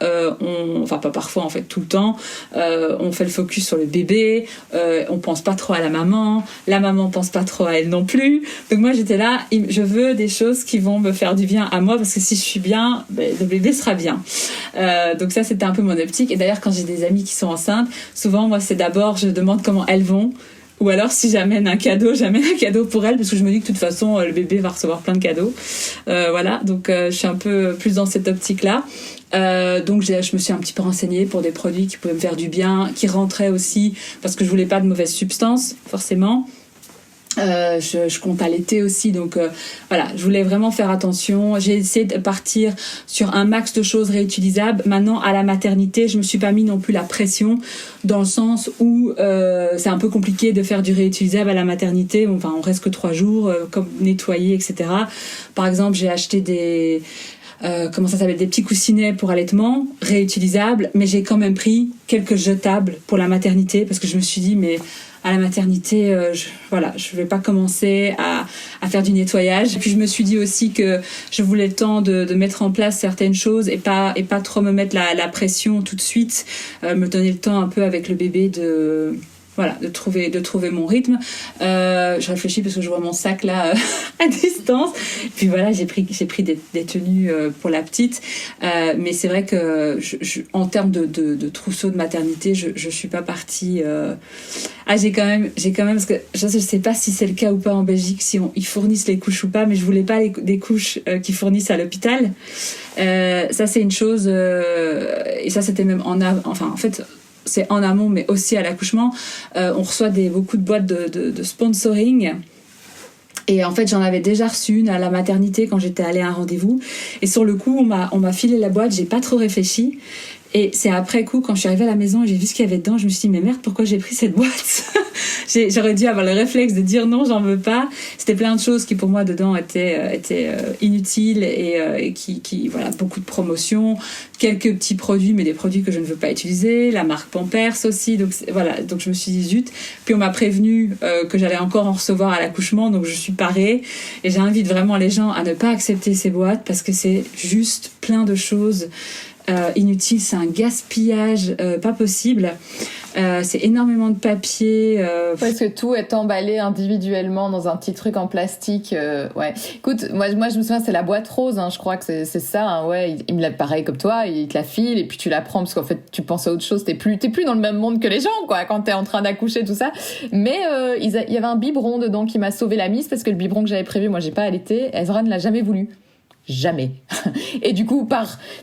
enfin pas parfois en fait, tout le temps, on fait le focus sur le bébé, on pense pas trop à la maman pense pas trop à elle non plus. Donc moi j'étais là, je veux des choses qui vont me faire du bien à moi, parce que si je suis bien, le bébé sera bien. Donc ça c'était un peu mon optique. Et d'ailleurs quand j'ai des amies qui sont enceintes, souvent moi c'est d'abord je demande comment elles vont. Ou alors, si j'amène un cadeau pour elle, parce que je me dis que de toute façon, le bébé va recevoir plein de cadeaux. Voilà, donc je suis un peu plus dans cette optique-là. Donc je me suis un petit peu renseignée pour des produits qui pouvaient me faire du bien, qui rentraient aussi, parce que je voulais pas de mauvaises substances, forcément. Je compte allaiter aussi, donc voilà, je voulais vraiment faire attention. J'ai essayé de partir sur un max de choses réutilisables. Maintenant, à la maternité, je me suis pas mis non plus la pression, dans le sens où c'est un peu compliqué de faire du réutilisable à la maternité. Enfin, on reste que 3 jours, comme nettoyer, etc. Par exemple, j'ai acheté des des petits coussinets pour allaitement réutilisables, mais j'ai quand même pris quelques jetables pour la maternité, parce que je me suis dit, mais à la maternité, je vais pas commencer à faire du nettoyage. Et puis je me suis dit aussi que je voulais le temps de mettre en place certaines choses et pas trop me mettre la pression tout de suite, me donner le temps un peu avec le bébé de trouver mon rythme. Je réfléchis parce que je vois mon sac là à distance. Puis voilà, j'ai pris des tenues pour la petite. Mais c'est vrai que en termes de trousseau de maternité, je suis pas partie. J'ai quand même, parce que je sais pas si c'est le cas ou pas en Belgique, si ils fournissent les couches ou pas, mais je voulais pas des couches qu'ils fournissent à l'hôpital. Ça c'est une chose, et ça c'était même en fait. C'est en amont, mais aussi à l'accouchement. On reçoit beaucoup de boîtes de sponsoring. Et en fait, j'en avais déjà reçu une à la maternité quand j'étais allée à un rendez-vous. Et sur le coup, on m'a filé la boîte, j'ai pas trop réfléchi. Et c'est après coup, quand je suis arrivée à la maison et j'ai vu ce qu'il y avait dedans, je me suis dit, mais merde, pourquoi j'ai pris cette boîte? J'aurais dû avoir le réflexe de dire non, j'en veux pas. C'était plein de choses qui pour moi dedans étaient inutiles et qui voilà, beaucoup de promotions, quelques petits produits, mais des produits que je ne veux pas utiliser, la marque Pampers aussi. Donc voilà, donc je me suis dit zut. Puis on m'a prévenu que j'allais encore en recevoir à l'accouchement, donc je suis parée. Et j'invite vraiment les gens à ne pas accepter ces boîtes, parce que c'est juste plein de choses inutile, c'est un gaspillage pas possible. C'est énormément de papier. Parce que tout est emballé individuellement dans un petit truc en plastique. Ouais. Écoute, moi je me souviens, c'est la boîte rose, hein, je crois que c'est ça. Hein, ouais, il me l'a pareil comme toi, il te la file et puis tu la prends parce qu'en fait tu penses à autre chose. T'es plus dans le même monde que les gens, quoi, quand t'es en train d'accoucher, tout ça. Mais il y avait un biberon dedans qui m'a sauvé la mise, parce que le biberon que j'avais prévu, moi j'ai pas allaité. Ezra ne l'a jamais voulu. Jamais. Et du coup,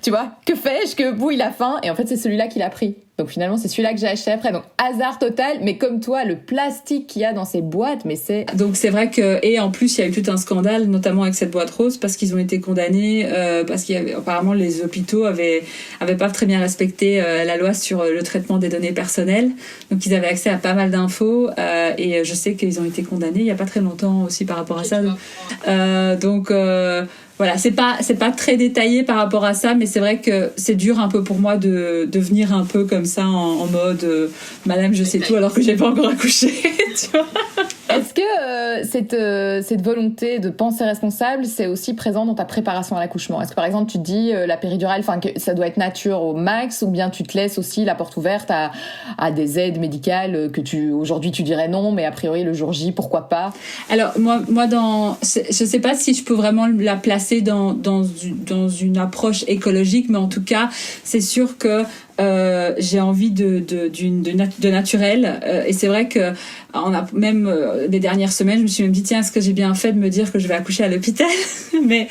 tu vois, que fais-je? Que il a faim. Et en fait, c'est celui-là qu'il a pris. Donc finalement, c'est celui-là que j'ai acheté après. Donc hasard total. Mais comme toi, le plastique qu'il y a dans ces boîtes, mais c'est... Donc c'est vrai que... Et en plus, il y a eu tout un scandale, notamment avec cette boîte rose, parce qu'ils ont été condamnés, parce qu'apparemment les hôpitaux avaient pas très bien respecté la loi sur le traitement des données personnelles. Donc ils avaient accès à pas mal d'infos. Et je sais qu'ils ont été condamnés il y a pas très longtemps aussi par rapport à ça. Voilà, c'est pas très détaillé par rapport à ça, mais c'est vrai que c'est dur un peu pour moi de venir un peu comme ça en mode Madame je sais tout alors que j'ai pas encore accouché, tu vois. Est-ce que cette volonté de penser responsable, c'est aussi présent dans ta préparation à l'accouchement? Est-ce que par exemple tu te dis la péridurale, que ça doit être nature au max, ou bien tu te laisses aussi la porte ouverte à des aides médicales que aujourd'hui tu dirais non, mais a priori le jour J pourquoi pas? Alors moi je sais pas si je peux vraiment la placer dans une approche écologique, mais en tout cas c'est sûr que j'ai envie de naturel, et c'est vrai que on a même les dernières semaines je me suis même dit tiens, est-ce que j'ai bien fait de me dire que je vais accoucher à l'hôpital? mais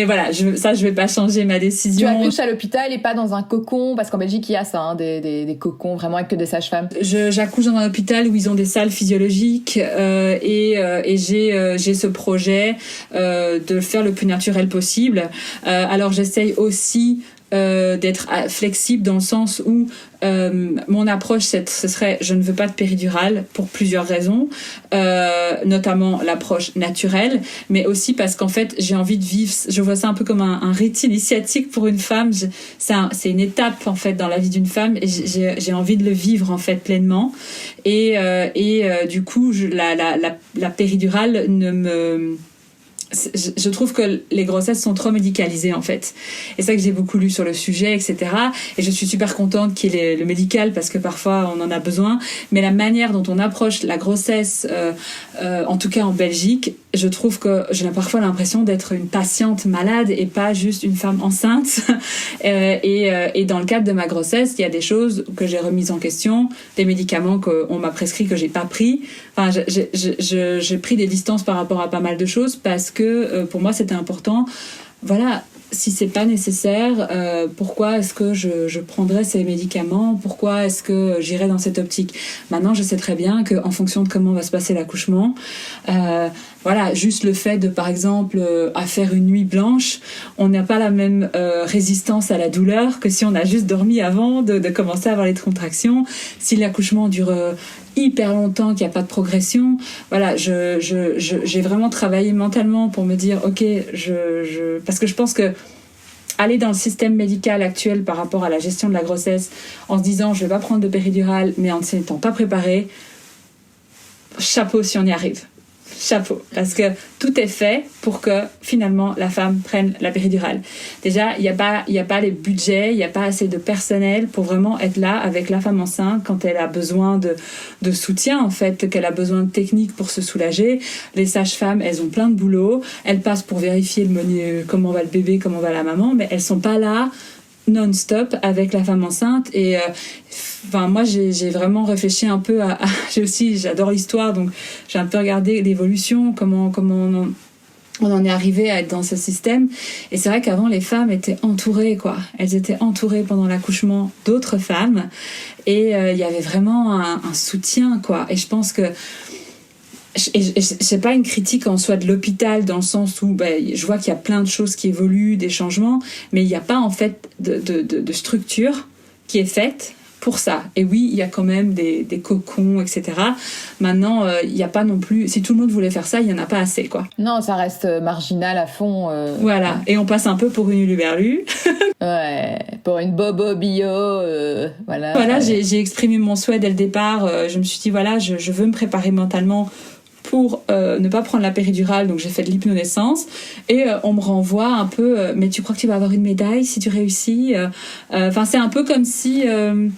voilà, je vais pas changer ma décision. Tu accouches à l'hôpital et pas dans un cocon, parce qu'en Belgique il y a ça, hein, des cocons vraiment avec que des sages-femmes. J'accouche dans un hôpital où ils ont des salles physiologiques, et j'ai ce projet de le faire le plus naturel possible. Alors j'essaye aussi d'être flexible dans le sens où mon approche ce serait je ne veux pas de péridurale pour plusieurs raisons, notamment l'approche naturelle, mais aussi parce qu'en fait j'ai envie de vivre, je vois ça un peu comme un rite initiatique pour une femme. C'est une étape en fait dans la vie d'une femme et j'ai envie de le vivre en fait pleinement et du coup la péridurale je trouve que les grossesses sont trop médicalisées en fait. Et c'est ça que j'ai beaucoup lu sur le sujet, etc. Et je suis super contente qu'il y ait le médical parce que parfois on en a besoin. Mais la manière dont on approche la grossesse, en tout cas en Belgique, je trouve que j'ai parfois l'impression d'être une patiente malade et pas juste une femme enceinte. Et dans le cadre de ma grossesse, il y a des choses que j'ai remises en question, des médicaments qu'on m'a prescrits que j'ai pas pris. Enfin, j'ai pris des distances par rapport à pas mal de choses parce que pour moi c'était important. Voilà, si c'est pas nécessaire, pourquoi est-ce que je prendrais ces médicaments? Pourquoi est-ce que j'irais dans cette optique? Maintenant, je sais très bien qu'en fonction de comment va se passer l'accouchement, voilà, juste le fait de, par exemple, à faire une nuit blanche, on n'a pas la même résistance à la douleur que si on a juste dormi avant de commencer à avoir les contractions. Si l'accouchement dure hyper longtemps, qu'il n'y a pas de progression, voilà, j'ai vraiment travaillé mentalement pour me dire, ok, parce que je pense que aller dans le système médical actuel par rapport à la gestion de la grossesse, en se disant je vais pas prendre de péridurale, mais en n'étant pas préparé, chapeau si on y arrive. Chapeau, parce que tout est fait pour que finalement la femme prenne la péridurale. Déjà, il y a pas les budgets, il y a pas assez de personnel pour vraiment être là avec la femme enceinte quand elle a besoin de soutien en fait, qu'elle a besoin de techniques pour se soulager. Les sages-femmes, elles ont plein de boulot, elles passent pour vérifier le menu, comment va le bébé, comment va la maman, mais elles sont pas là non-stop avec la femme enceinte. Et enfin, moi j'ai vraiment réfléchi un peu à j'adore l'histoire, donc j'ai un peu regardé l'évolution, comment on en est arrivé à être dans ce système. Et c'est vrai qu'avant les femmes étaient entourées, quoi. Elles étaient entourées pendant l'accouchement d'autres femmes et il y avait vraiment un soutien, quoi. Et je pense que c'est pas une critique en soi de l'hôpital dans le sens où je vois qu'il y a plein de choses qui évoluent, des changements, mais il n'y a pas en fait de structure qui est faite pour ça. Et oui, il y a quand même des cocons, etc. Maintenant, il n'y a pas non plus... Si tout le monde voulait faire ça, il n'y en a pas assez, quoi. Non, ça reste marginal à fond. Voilà, et on passe un peu pour une uluberlu. Ouais, pour une bobo bio, voilà. Voilà, j'ai exprimé mon souhait dès le départ. Je me suis dit, voilà, je veux me préparer mentalement pour ne pas prendre la péridurale, donc j'ai fait de l'hypnonaissance et on me renvoie un peu mais tu crois que tu vas avoir une médaille si tu réussis, enfin c'est un peu comme si je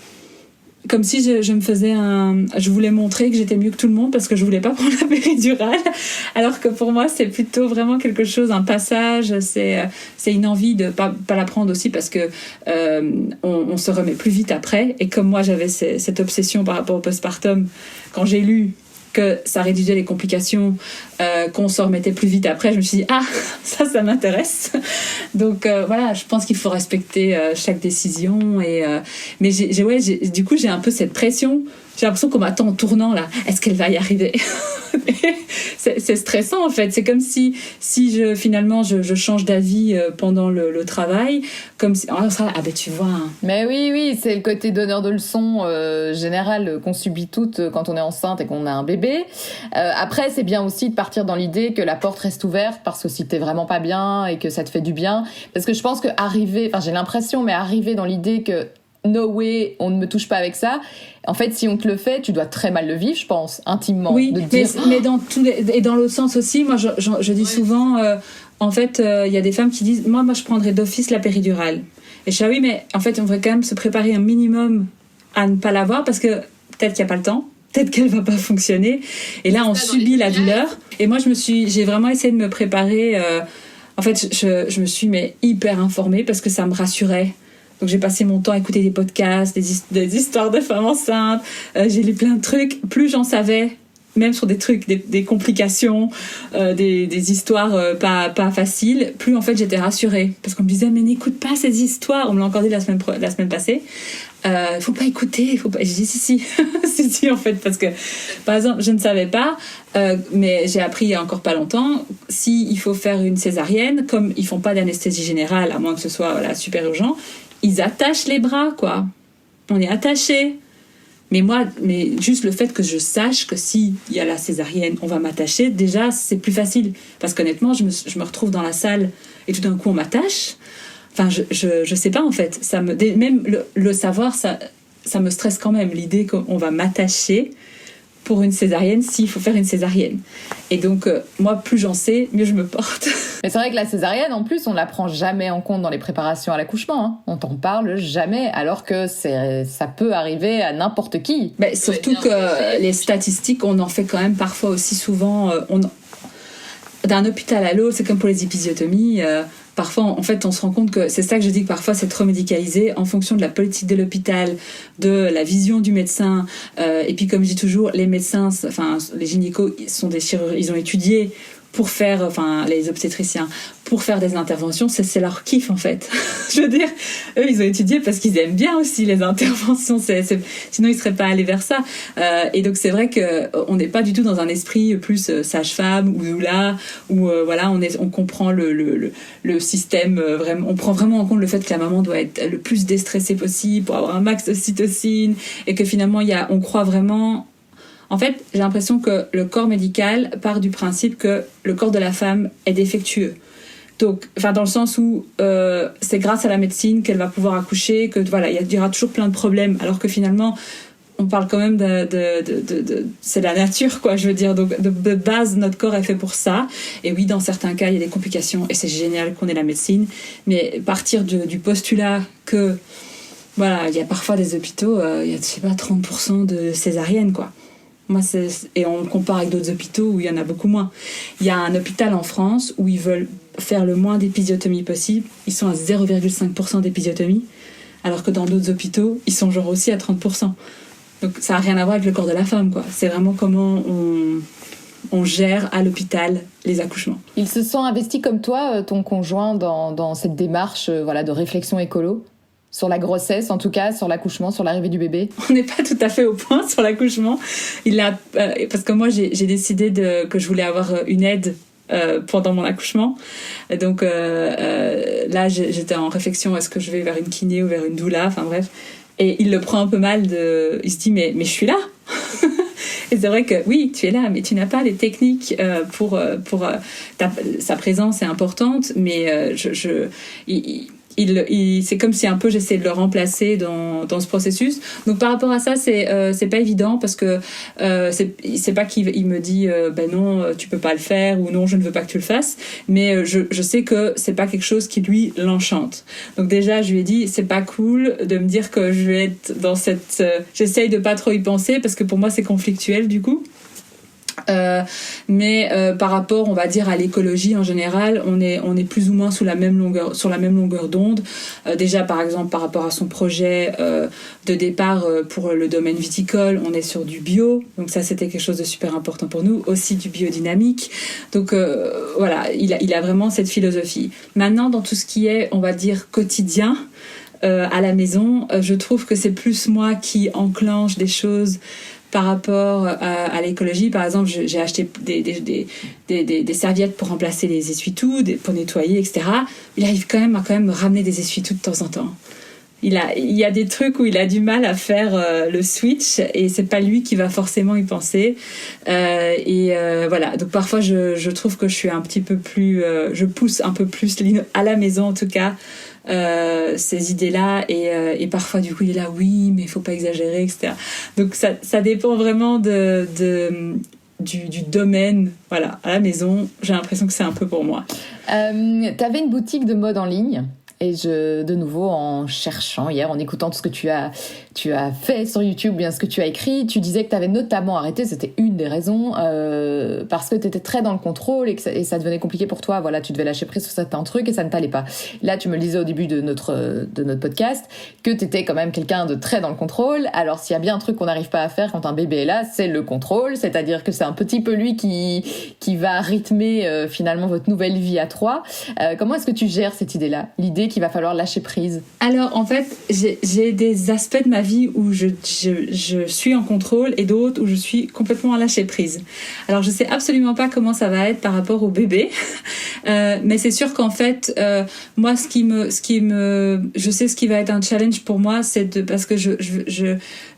me faisais je voulais montrer que j'étais mieux que tout le monde parce que je voulais pas prendre la péridurale, alors que pour moi c'est plutôt vraiment quelque chose, un passage, c'est une envie de pas la prendre aussi parce que on se remet plus vite après. Et comme moi j'avais cette obsession par rapport au postpartum, quand j'ai lu que ça réduisait les complications, qu'on s'en remettait plus vite après, je me suis dit ça m'intéresse. Donc voilà, je pense qu'il faut respecter chaque décision mais du coup j'ai un peu cette pression. J'ai l'impression qu'on m'attend en tournant là. Est-ce qu'elle va y arriver? C'est stressant en fait. C'est comme si finalement je change d'avis pendant le travail, comme si tu vois. Mais oui, c'est le côté donneur de leçons général qu'on subit toutes quand on est enceinte et qu'on a un bébé. Après, c'est bien aussi de partir dans l'idée que la porte reste ouverte parce que si t'es vraiment pas bien et que ça te fait du bien, parce que je pense que j'ai l'impression, mais arriver dans l'idée que no way, on ne me touche pas avec ça. En fait, si on te le fait, tu dois très mal le vivre, je pense, intimement. Oui, de dire... mais dans l'autre sens aussi, moi, je dis souvent, en fait, il y a des femmes qui disent, moi, je prendrais d'office la péridurale. Et je dis, oui, mais en fait, on devrait quand même se préparer un minimum à ne pas l'avoir parce que peut-être qu'il n'y a pas le temps. Peut-être qu'elle va pas fonctionner. Et là, on subit la douleur. Et moi, j'ai vraiment essayé de me préparer. En fait, je me suis hyper informée parce que ça me rassurait. Donc j'ai passé mon temps à écouter des podcasts, des histoires de femmes enceintes. J'ai lu plein de trucs. Plus j'en savais, même sur des trucs, des complications, des histoires pas faciles, plus en fait j'étais rassurée. Parce qu'on me disait, mais n'écoute pas ces histoires. On me l'a encore dit la semaine passée. faut pas écouter, faut pas. Je dis si, si, en fait, parce que, par exemple, je ne savais pas, mais j'ai appris il y a encore pas longtemps, si il faut faire une césarienne, comme ils font pas d'anesthésie générale, à moins que ce soit super urgent, ils attachent les bras, quoi. On est attachés. Mais juste le fait que je sache que si il y a la césarienne, on va m'attacher, déjà, c'est plus facile. Parce qu'honnêtement, je me retrouve dans la salle et tout d'un coup, on m'attache. Enfin, je sais pas, en fait. Même le savoir, ça me stresse quand même. L'idée qu'on va m'attacher pour une césarienne s'il faut faire une césarienne. Et donc, moi, plus j'en sais, mieux je me porte. Mais c'est vrai que la césarienne, en plus, on la prend jamais en compte dans les préparations à l'accouchement. Hein. On t'en parle jamais, alors que ça peut arriver à n'importe qui. Mais surtout que les statistiques, on en fait quand même parfois aussi souvent... d'un hôpital à l'autre, c'est comme pour les épisiotomies... Parfois, en fait, on se rend compte que c'est ça que je dis, que parfois c'est trop médicalisé en fonction de la politique de l'hôpital, de la vision du médecin. Et puis, comme je dis toujours, les médecins, enfin, les gynécos, sont des chirurgiens, ils ont étudié pour faire, enfin, les obstétriciens, pour faire des interventions, c'est leur kiff, en fait. Je veux dire, eux, ils ont étudié parce qu'ils aiment bien aussi les interventions, sinon ils seraient pas allés vers ça. Et donc, c'est vrai qu'on n'est pas du tout dans un esprit plus sage-femme ou doula, où, voilà, on comprend le système, vraiment, on prend vraiment en compte le fait que la maman doit être le plus déstressée possible pour avoir un max d'ocytocine, et que finalement, on croit vraiment... En fait, j'ai l'impression que le corps médical part du principe que le corps de la femme est défectueux. Donc, enfin, dans le sens où c'est grâce à la médecine qu'elle va pouvoir accoucher, que voilà, il y aura toujours plein de problèmes, alors que finalement, on parle quand même c'est la nature, quoi. Je veux dire, donc de base, notre corps est fait pour ça. Et oui, dans certains cas, il y a des complications, et c'est génial qu'on ait la médecine. Mais partir du postulat que voilà, il y a parfois des hôpitaux, il y a, je sais pas, 30% de césariennes, quoi. Moi, et on compare avec d'autres hôpitaux où il y en a beaucoup moins. Il y a un hôpital en France où ils veulent faire le moins d'épisiotomies possible. Ils sont à 0,5% d'épisiotomie, alors que dans d'autres hôpitaux, ils sont genre aussi à 30%. Donc ça n'a rien à voir avec le corps de la femme, quoi. C'est vraiment comment on gère à l'hôpital les accouchements. Il se sent investi comme toi, ton conjoint, dans cette démarche voilà, de réflexion écolo ? Sur la grossesse, en tout cas, sur l'accouchement, sur l'arrivée du bébé? On n'est pas tout à fait au point sur l'accouchement. Parce que moi, j'ai décidé que je voulais avoir une aide pendant mon accouchement. Donc là, j'étais en réflexion, est-ce que je vais vers une kiné ou vers une doula, enfin bref. Et il le prend un peu mal, il se dit, mais je suis là. Et c'est vrai que oui, tu es là, mais tu n'as pas les techniques sa présence est importante, mais c'est comme si un peu j'essayais de le remplacer dans ce processus. Donc par rapport à ça, c'est pas évident, parce que c'est pas qu'il me dit ben non, tu peux pas le faire, ou non, je ne veux pas que tu le fasses, mais je sais que c'est pas quelque chose qui lui l'enchante. Donc déjà, je lui ai dit, c'est pas cool de me dire que je vais être dans cette j'essaye de pas trop y penser, parce que pour moi c'est conflictuel du coup. Mais par rapport, on va dire, à l'écologie en général, on est plus ou moins sur la même longueur d'onde. Déjà, par exemple, par rapport à son projet de départ pour le domaine viticole, on est sur du bio. Donc ça, c'était quelque chose de super important pour nous. Aussi du biodynamique. Donc voilà, il a vraiment cette philosophie. Maintenant, dans tout ce qui est, on va dire, quotidien, à la maison, je trouve que c'est plus moi qui enclenche des choses par rapport à l'écologie. Par exemple, j'ai acheté des serviettes pour remplacer les essuie-tout, pour nettoyer, etc. Il arrive quand même à me ramener des essuie-tout de temps en temps. Il y a des trucs où il a du mal à faire le switch, et c'est pas lui qui va forcément y penser. Voilà. Donc parfois, je trouve que je suis un petit peu plus... je pousse un peu plus à la maison, en tout cas, ces idées-là, et parfois du coup il est là, oui mais il faut pas exagérer, etc. Donc ça dépend vraiment du domaine. Voilà, à la maison, j'ai l'impression que c'est un peu pour moi. T'avais une boutique de mode en ligne, et de nouveau, en cherchant hier, en écoutant tout ce que tu as tu as fait sur YouTube, bien ce que tu as écrit. Tu disais que tu avais notamment arrêté, c'était une des raisons, parce que tu étais très dans le contrôle et que ça devenait compliqué pour toi. Voilà, tu devais lâcher prise sur certains trucs et ça ne t'allait pas. Là, tu me le disais au début de notre podcast, que tu étais quand même quelqu'un de très dans le contrôle. Alors, s'il y a bien un truc qu'on n'arrive pas à faire quand un bébé est là, c'est le contrôle. C'est-à-dire que c'est un petit peu lui qui va rythmer finalement votre nouvelle vie à trois. Comment est-ce que tu gères cette idée-là? L'idée qu'il va falloir lâcher prise. Alors, en fait, j'ai des aspects de ma vie où je suis en contrôle et d'autres où je suis complètement à lâcher prise. Alors, je sais absolument pas comment ça va être par rapport au bébé, mais c'est sûr qu'en fait, moi, je sais ce qui va être un challenge pour moi, parce que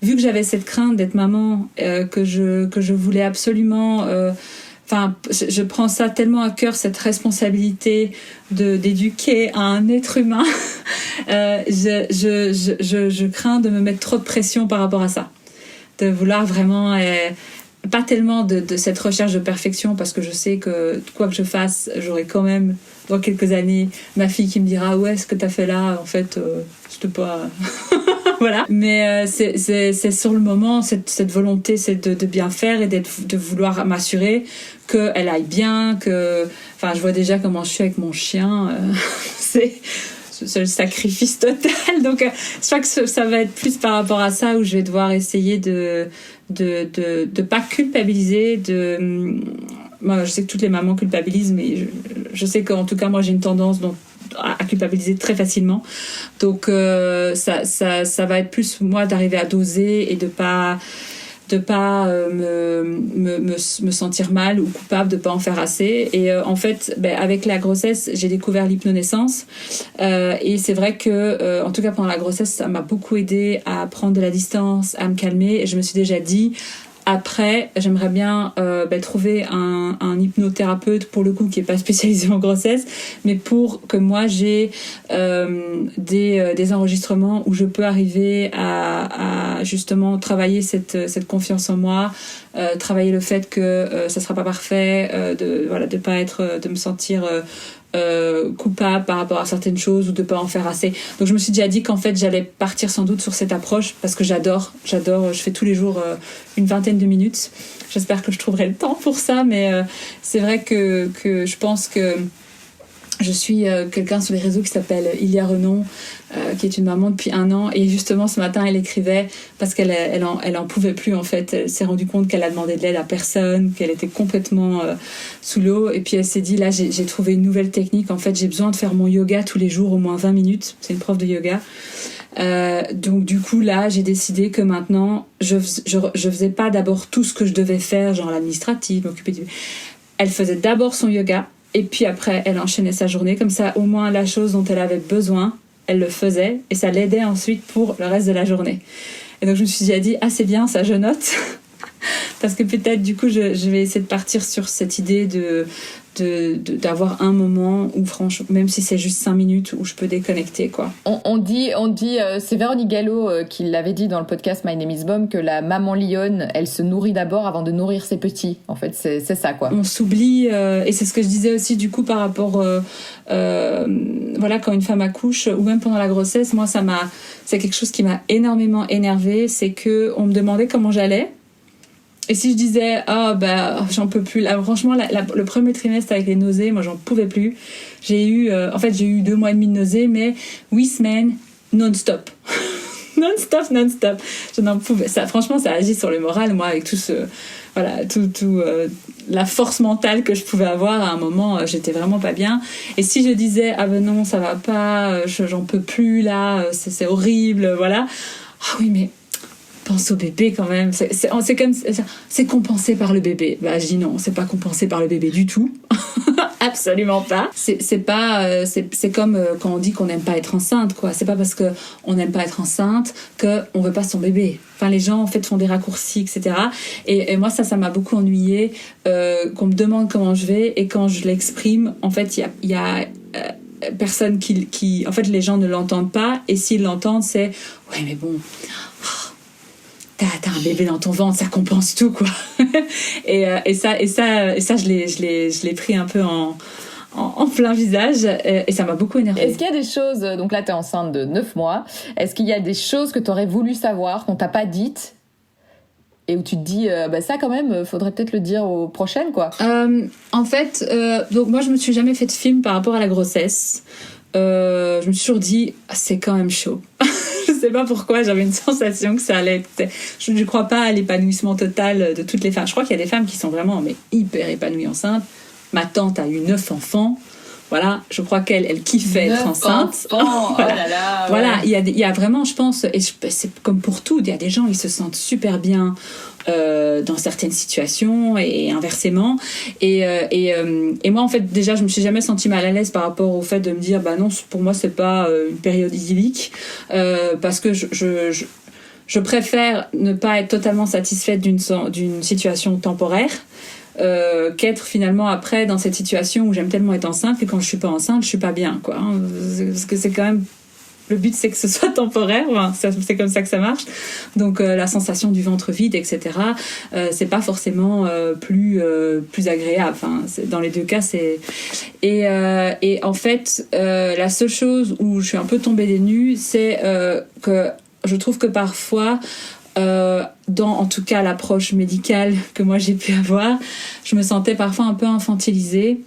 vu que j'avais cette crainte d'être maman, que je voulais absolument je prends ça tellement à cœur, cette responsabilité d'éduquer un être humain. Je crains de me mettre trop de pression par rapport à ça, de vouloir vraiment pas tellement de cette recherche de perfection, parce que je sais que quoi que je fasse, j'aurai quand même dans quelques années ma fille qui me dira ouais, ce que t'as fait là, en fait, c'était pas voilà. Mais c'est sur le moment, cette volonté, c'est de bien faire et de vouloir m'assurer qu'elle aille bien, je vois déjà comment je suis avec mon chien, c'est le sacrifice total. Donc je crois que ça va être plus par rapport à ça où je vais devoir essayer de pas culpabiliser, moi je sais que toutes les mamans culpabilisent, mais je sais qu'en tout cas moi j'ai une tendance à culpabiliser très facilement. Donc ça va être plus moi d'arriver à doser et de pas me sentir mal ou coupable de pas en faire assez. Et en fait, avec la grossesse, j'ai découvert l'hypnonaissance, et c'est vrai que en tout cas pendant la grossesse, ça m'a beaucoup aidé à prendre de la distance, à me calmer. Et je me suis déjà dit, après, j'aimerais bien trouver un hypnothérapeute, pour le coup, qui est pas spécialisé en grossesse, mais pour que moi j'ai des enregistrements où je peux arriver à justement travailler cette confiance en moi, travailler le fait que ça sera pas parfait, de me sentir coupable par rapport à certaines choses ou de pas en faire assez. Donc je me suis déjà dit qu'en fait j'allais partir sans doute sur cette approche, parce que j'adore, je fais tous les jours une vingtaine de minutes. J'espère que je trouverai le temps pour ça, mais c'est vrai que je pense que je suis quelqu'un sur les réseaux qui s'appelle Ilia Renon, qui est une maman depuis 1 an, et justement ce matin elle écrivait parce qu'elle en pouvait plus, en fait. Elle s'est rendue compte qu'elle a demandé de l'aide à personne, qu'elle était complètement sous l'eau, et puis elle s'est dit là j'ai trouvé une nouvelle technique, en fait j'ai besoin de faire mon yoga tous les jours au moins 20 minutes. C'est une prof de yoga. Donc du coup là j'ai décidé que maintenant je faisais pas d'abord tout ce que je devais faire, genre l'administratif, m'occuper du... Elle faisait d'abord son yoga, et puis après, elle enchaînait sa journée. Comme ça, au moins, la chose dont elle avait besoin, elle le faisait. Et ça l'aidait ensuite pour le reste de la journée. Et donc, je me suis déjà dit, c'est bien, ça, je note. Parce que peut-être, du coup, je vais essayer de partir sur cette idée d'avoir un moment où, franchement, même si c'est juste 5 minutes, où je peux déconnecter, quoi. On dit c'est Véronique Gallo qui l'avait dit dans le podcast My Name is Mom, que la maman lionne, elle se nourrit d'abord avant de nourrir ses petits. En fait, c'est ça, quoi. On s'oublie, et c'est ce que je disais aussi, du coup, par rapport, quand une femme accouche, ou même pendant la grossesse, moi, c'est quelque chose qui m'a énormément énervée, c'est que on me demandait comment j'allais. Et si je disais j'en peux plus, là, franchement le premier trimestre avec les nausées, moi j'en pouvais plus. J'ai eu 2 mois et demi de nausées, mais 8 semaines non-stop. non-stop. Je n'en pouvais. Ça, franchement, ça agit sur le moral, moi, avec tout la force mentale que je pouvais avoir. À un moment, j'étais vraiment pas bien. Et si je disais non, ça va pas, j'en peux plus là, c'est horrible, voilà. Ah oui, mais pense au bébé quand même, c'est compensé par le bébé. Je dis non, c'est pas compensé par le bébé du tout. Absolument pas. C'est pas c'est comme quand on dit qu'on n'aime pas être enceinte, quoi. C'est pas parce que on n'aime pas être enceinte que on veut pas son bébé. Enfin, les gens en fait font des raccourcis, etc. Et moi ça m'a beaucoup ennuyée, qu'on me demande comment je vais, et quand je l'exprime, en fait il y a personne qui en fait les gens ne l'entendent pas, et s'ils l'entendent c'est ouais mais bon, t'as un bébé dans ton ventre, ça compense tout, quoi. et ça je l'ai pris un peu en plein visage et ça m'a beaucoup énervée. Est-ce qu'il y a des choses, donc là t'es enceinte de 9 mois, est-ce qu'il y a des choses que t'aurais voulu savoir, qu'on t'a pas dites et où tu te dis, ça quand même, faudrait peut-être le dire aux prochaines, quoi. En fait, donc moi je me suis jamais fait de film par rapport à la grossesse. Je me suis toujours dit, c'est quand même chaud. Je sais pas pourquoi, j'avais une sensation que ça allait être... Je ne crois pas à l'épanouissement total de toutes les femmes. Je crois qu'il y a des femmes qui sont vraiment hyper épanouies enceintes. Ma tante a eu 9 enfants. Voilà, je crois qu'elle kiffait être enceinte. Voilà. Oh là là, ouais. Voilà, il y a vraiment, je pense, et c'est comme pour tout, il y a des gens, ils se sentent super bien dans certaines situations et inversement. Et moi, en fait, déjà, je me suis jamais sentie mal à l'aise par rapport au fait de me dire, non, pour moi, c'est pas une période idyllique, parce que je préfère ne pas être totalement satisfaite d'une situation temporaire. Qu'être finalement après dans cette situation où j'aime tellement être enceinte que quand je suis pas enceinte je suis pas bien, quoi, hein. Parce que c'est quand même le but, c'est que ce soit temporaire, c'est comme ça que ça marche. Donc la sensation du ventre vide, etc., c'est pas forcément plus agréable. Enfin, dans les deux cas, c'est... Et en fait, la seule chose où je suis un peu tombée des nues, c'est que je trouve que parfois... dans en tout cas l'approche médicale que moi j'ai pu avoir, je me sentais parfois un peu infantilisée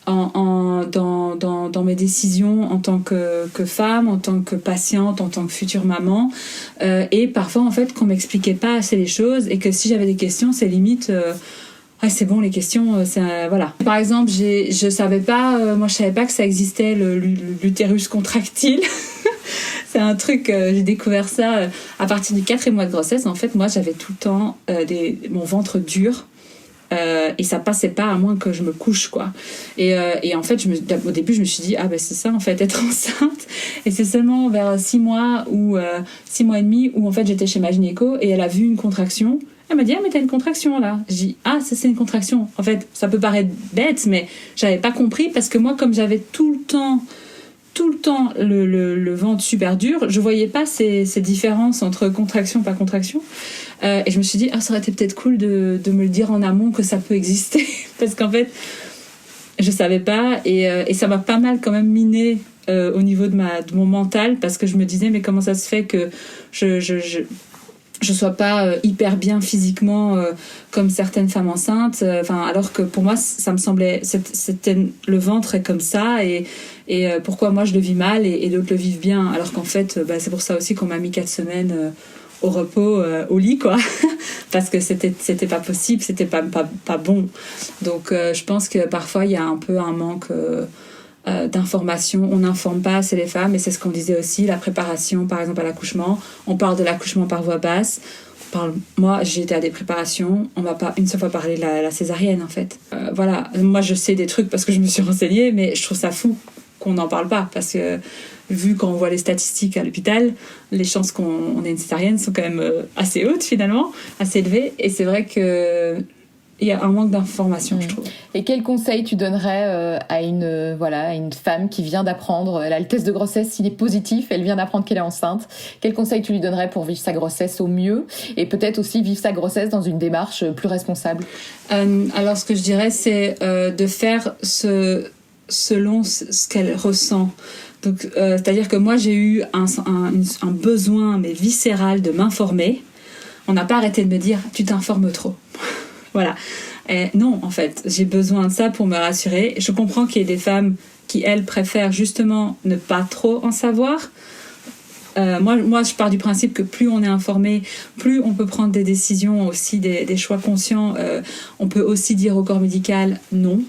dans mes décisions en tant que femme, en tant que patiente, en tant que future maman, et parfois en fait qu'on m'expliquait pas assez les choses et que si j'avais des questions, c'est limite c'est bon, les questions, voilà. Par exemple, je savais pas que ça existait l'utérus contractile. C'est un truc, j'ai découvert ça à partir du 4e mois de grossesse. En fait, moi, j'avais tout le temps mon ventre dur et ça passait pas à moins que je me couche, quoi. Et en fait, au début, je me suis dit, c'est ça, en fait, être enceinte. Et c'est seulement vers 6 mois ou 6 mois et demi où, en fait, j'étais chez ma gynéco et elle a vu une contraction. Elle m'a dit, mais t'as une contraction, là. Je dis, ça, c'est une contraction. En fait, ça peut paraître bête, mais j'avais pas compris parce que moi, comme j'avais tout le temps le ventre super dur, je voyais pas ces différences entre contraction pas contraction, et je me suis dit ça aurait été peut-être cool de me le dire en amont que ça peut exister parce qu'en fait je savais pas et ça m'a pas mal quand même miné au niveau de mon mental parce que je me disais mais comment ça se fait que je sois pas hyper bien physiquement comme certaines femmes enceintes, alors que pour moi ça me semblait c'était le ventre est comme ça et pourquoi moi je le vis mal et d'autres le vivent bien alors qu'en fait c'est pour ça aussi qu'on m'a mis 4 semaines au repos au lit, quoi. Parce que c'était pas possible, c'était pas bon. Donc je pense que parfois il y a un peu un manque d'information, on n'informe pas assez les femmes et c'est ce qu'on disait aussi, la préparation par exemple à l'accouchement, on parle de l'accouchement par voie basse, moi j'ai été à des préparations, on m'a pas une seule fois parlé de la césarienne en fait. Voilà, moi je sais des trucs parce que je me suis renseignée mais je trouve ça fou qu'on n'en parle pas parce que vu qu'on voit les statistiques à l'hôpital, les chances qu'on ait une césarienne sont quand même assez hautes finalement, assez élevées et c'est vrai que il y a un manque d'information, je trouve. Et quel conseil tu donnerais à une femme qui vient d'apprendre, elle a le test de grossesse, il est positif, elle vient d'apprendre qu'elle est enceinte. Quel conseil tu lui donnerais pour vivre sa grossesse au mieux et peut-être aussi vivre sa grossesse dans une démarche plus responsable? Alors ce que je dirais, c'est de faire selon ce qu'elle ressent. Donc, c'est-à-dire que moi j'ai eu un besoin mais viscéral de m'informer. On n'a pas arrêté de me dire tu t'informes trop. Voilà. Non, en fait, j'ai besoin de ça pour me rassurer. Je comprends qu'il y ait des femmes qui, elles, préfèrent justement ne pas trop en savoir. Moi, je pars du principe que plus on est informé, plus on peut prendre des décisions, aussi des choix conscients. On peut aussi dire au corps médical non.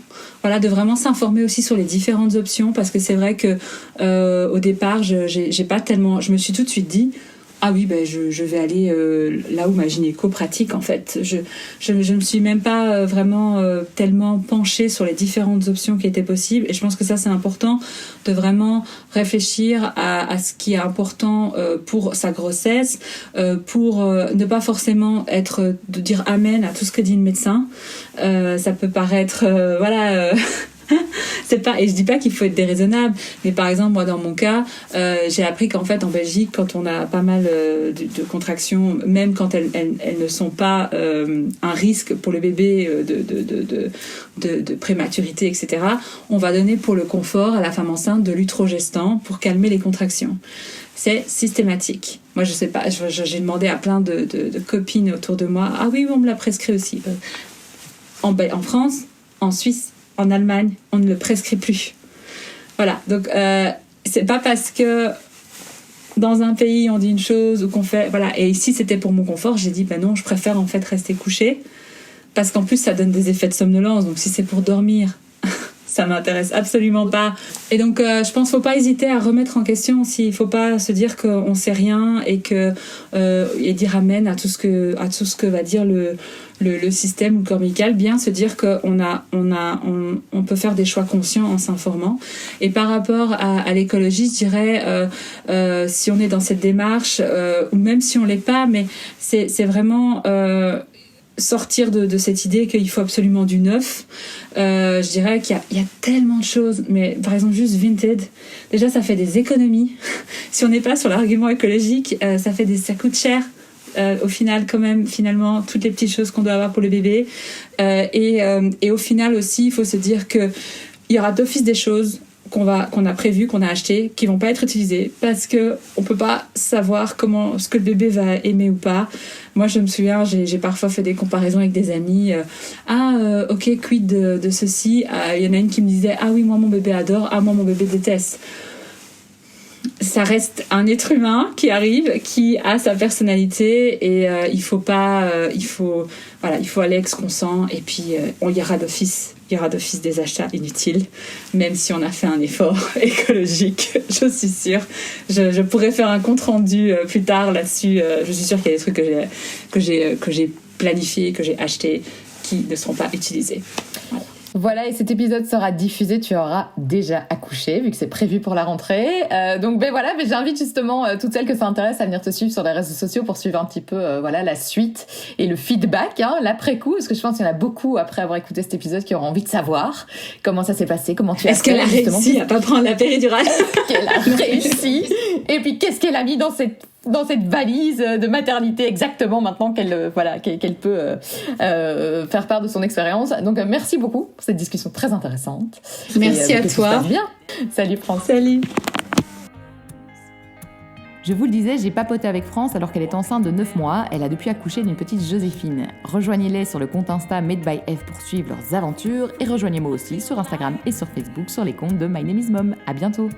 Voilà, de vraiment s'informer aussi sur les différentes options, parce que c'est vrai que au départ, j'ai pas tellement. Je me suis tout de suite dit. Ah oui, je vais aller là où ma gynéco pratique en fait. Je me suis même pas vraiment tellement penchée sur les différentes options qui étaient possibles et je pense que ça c'est important de vraiment réfléchir à ce qui est important pour sa grossesse, pour ne pas forcément de dire amen à tout ce que dit le médecin. Ça peut paraître C'est pas, et je dis pas qu'il faut être déraisonnable, mais par exemple, moi, dans mon cas, j'ai appris qu'en fait, en Belgique, quand on a pas mal de contractions, même quand elles ne sont pas un risque pour le bébé de prématurité, etc., on va donner pour le confort à la femme enceinte de l'utrogestan pour calmer les contractions. C'est systématique. Moi, je sais pas, j'ai demandé à plein de copines autour de moi, ah oui, on me l'a prescrit aussi. En France, en Suisse, en Allemagne, on ne le prescrit plus. Voilà, donc c'est pas parce que dans un pays on dit une chose ou qu'on fait... Voilà, et ici c'était pour mon confort, j'ai dit bah non, je préfère en fait rester couchée, parce qu'en plus ça donne des effets de somnolence, donc si c'est pour dormir... ça m'intéresse absolument pas. Et donc, je pense qu'il ne faut pas hésiter à remettre en question aussi. Il ne faut pas se dire qu'on ne sait rien et dire amen à tout ce que va dire le système ou le corps médical. Bien se dire qu'on peut faire des choix conscients en s'informant. Et par rapport à l'écologie, je dirais, si on est dans cette démarche, ou même si on ne l'est pas, mais c'est vraiment... sortir de cette idée qu'il faut absolument du neuf. Je dirais qu'il y a tellement de choses, mais par exemple juste Vinted, déjà ça fait des économies. Si on n'est pas sur l'argument écologique, ça coûte cher au final quand même, finalement, toutes les petites choses qu'on doit avoir pour le bébé. Et au final aussi, il faut se dire que il y aura d'office des choses qu'on a prévues, qu'on a achetées, qui vont pas être utilisées parce que on peut pas savoir ce que le bébé va aimer ou pas. Moi, je me souviens, j'ai parfois fait des comparaisons avec des amis. Ok, quid de ceci. Il y en a une qui me disait, ah oui, moi mon bébé adore, ah moi mon bébé déteste. Ça reste un être humain qui arrive, qui a sa personnalité et il faut aller avec ce qu'on sent et puis il y aura d'office des achats inutiles, même si on a fait un effort écologique, je suis sûre. Je pourrais faire un compte rendu plus tard là-dessus. Je suis sûre qu'il y a des trucs que j'ai planifiés, que j'ai achetés, qui ne seront pas utilisés. Voilà, et cet épisode sera diffusé, tu auras déjà accouché, vu que c'est prévu pour la rentrée. Donc j'invite justement toutes celles que ça intéresse à venir te suivre sur les réseaux sociaux pour suivre un petit peu la suite et le feedback, l'après-coup, parce que je pense qu'il y en a beaucoup après avoir écouté cet épisode qui auront envie de savoir comment ça s'est passé, comment tu as fait. Est-ce qu'elle a réussi à pas prendre la péridurale? Est-ce qu'elle a réussi? Et puis qu'est-ce qu'elle a mis dans cette valise de maternité exactement maintenant qu'elle peut faire part de son expérience. Donc merci beaucoup pour cette discussion très intéressante. Merci à toi. Bien. Salut France. Salut. Je vous le disais, j'ai papoté avec France alors qu'elle est enceinte de 9 mois. Elle a depuis accouché d'une petite Joséphine. Rejoignez-les sur le compte Insta Made by F pour suivre leurs aventures et rejoignez-moi aussi sur Instagram et sur Facebook sur les comptes de My Name is Mom. À bientôt.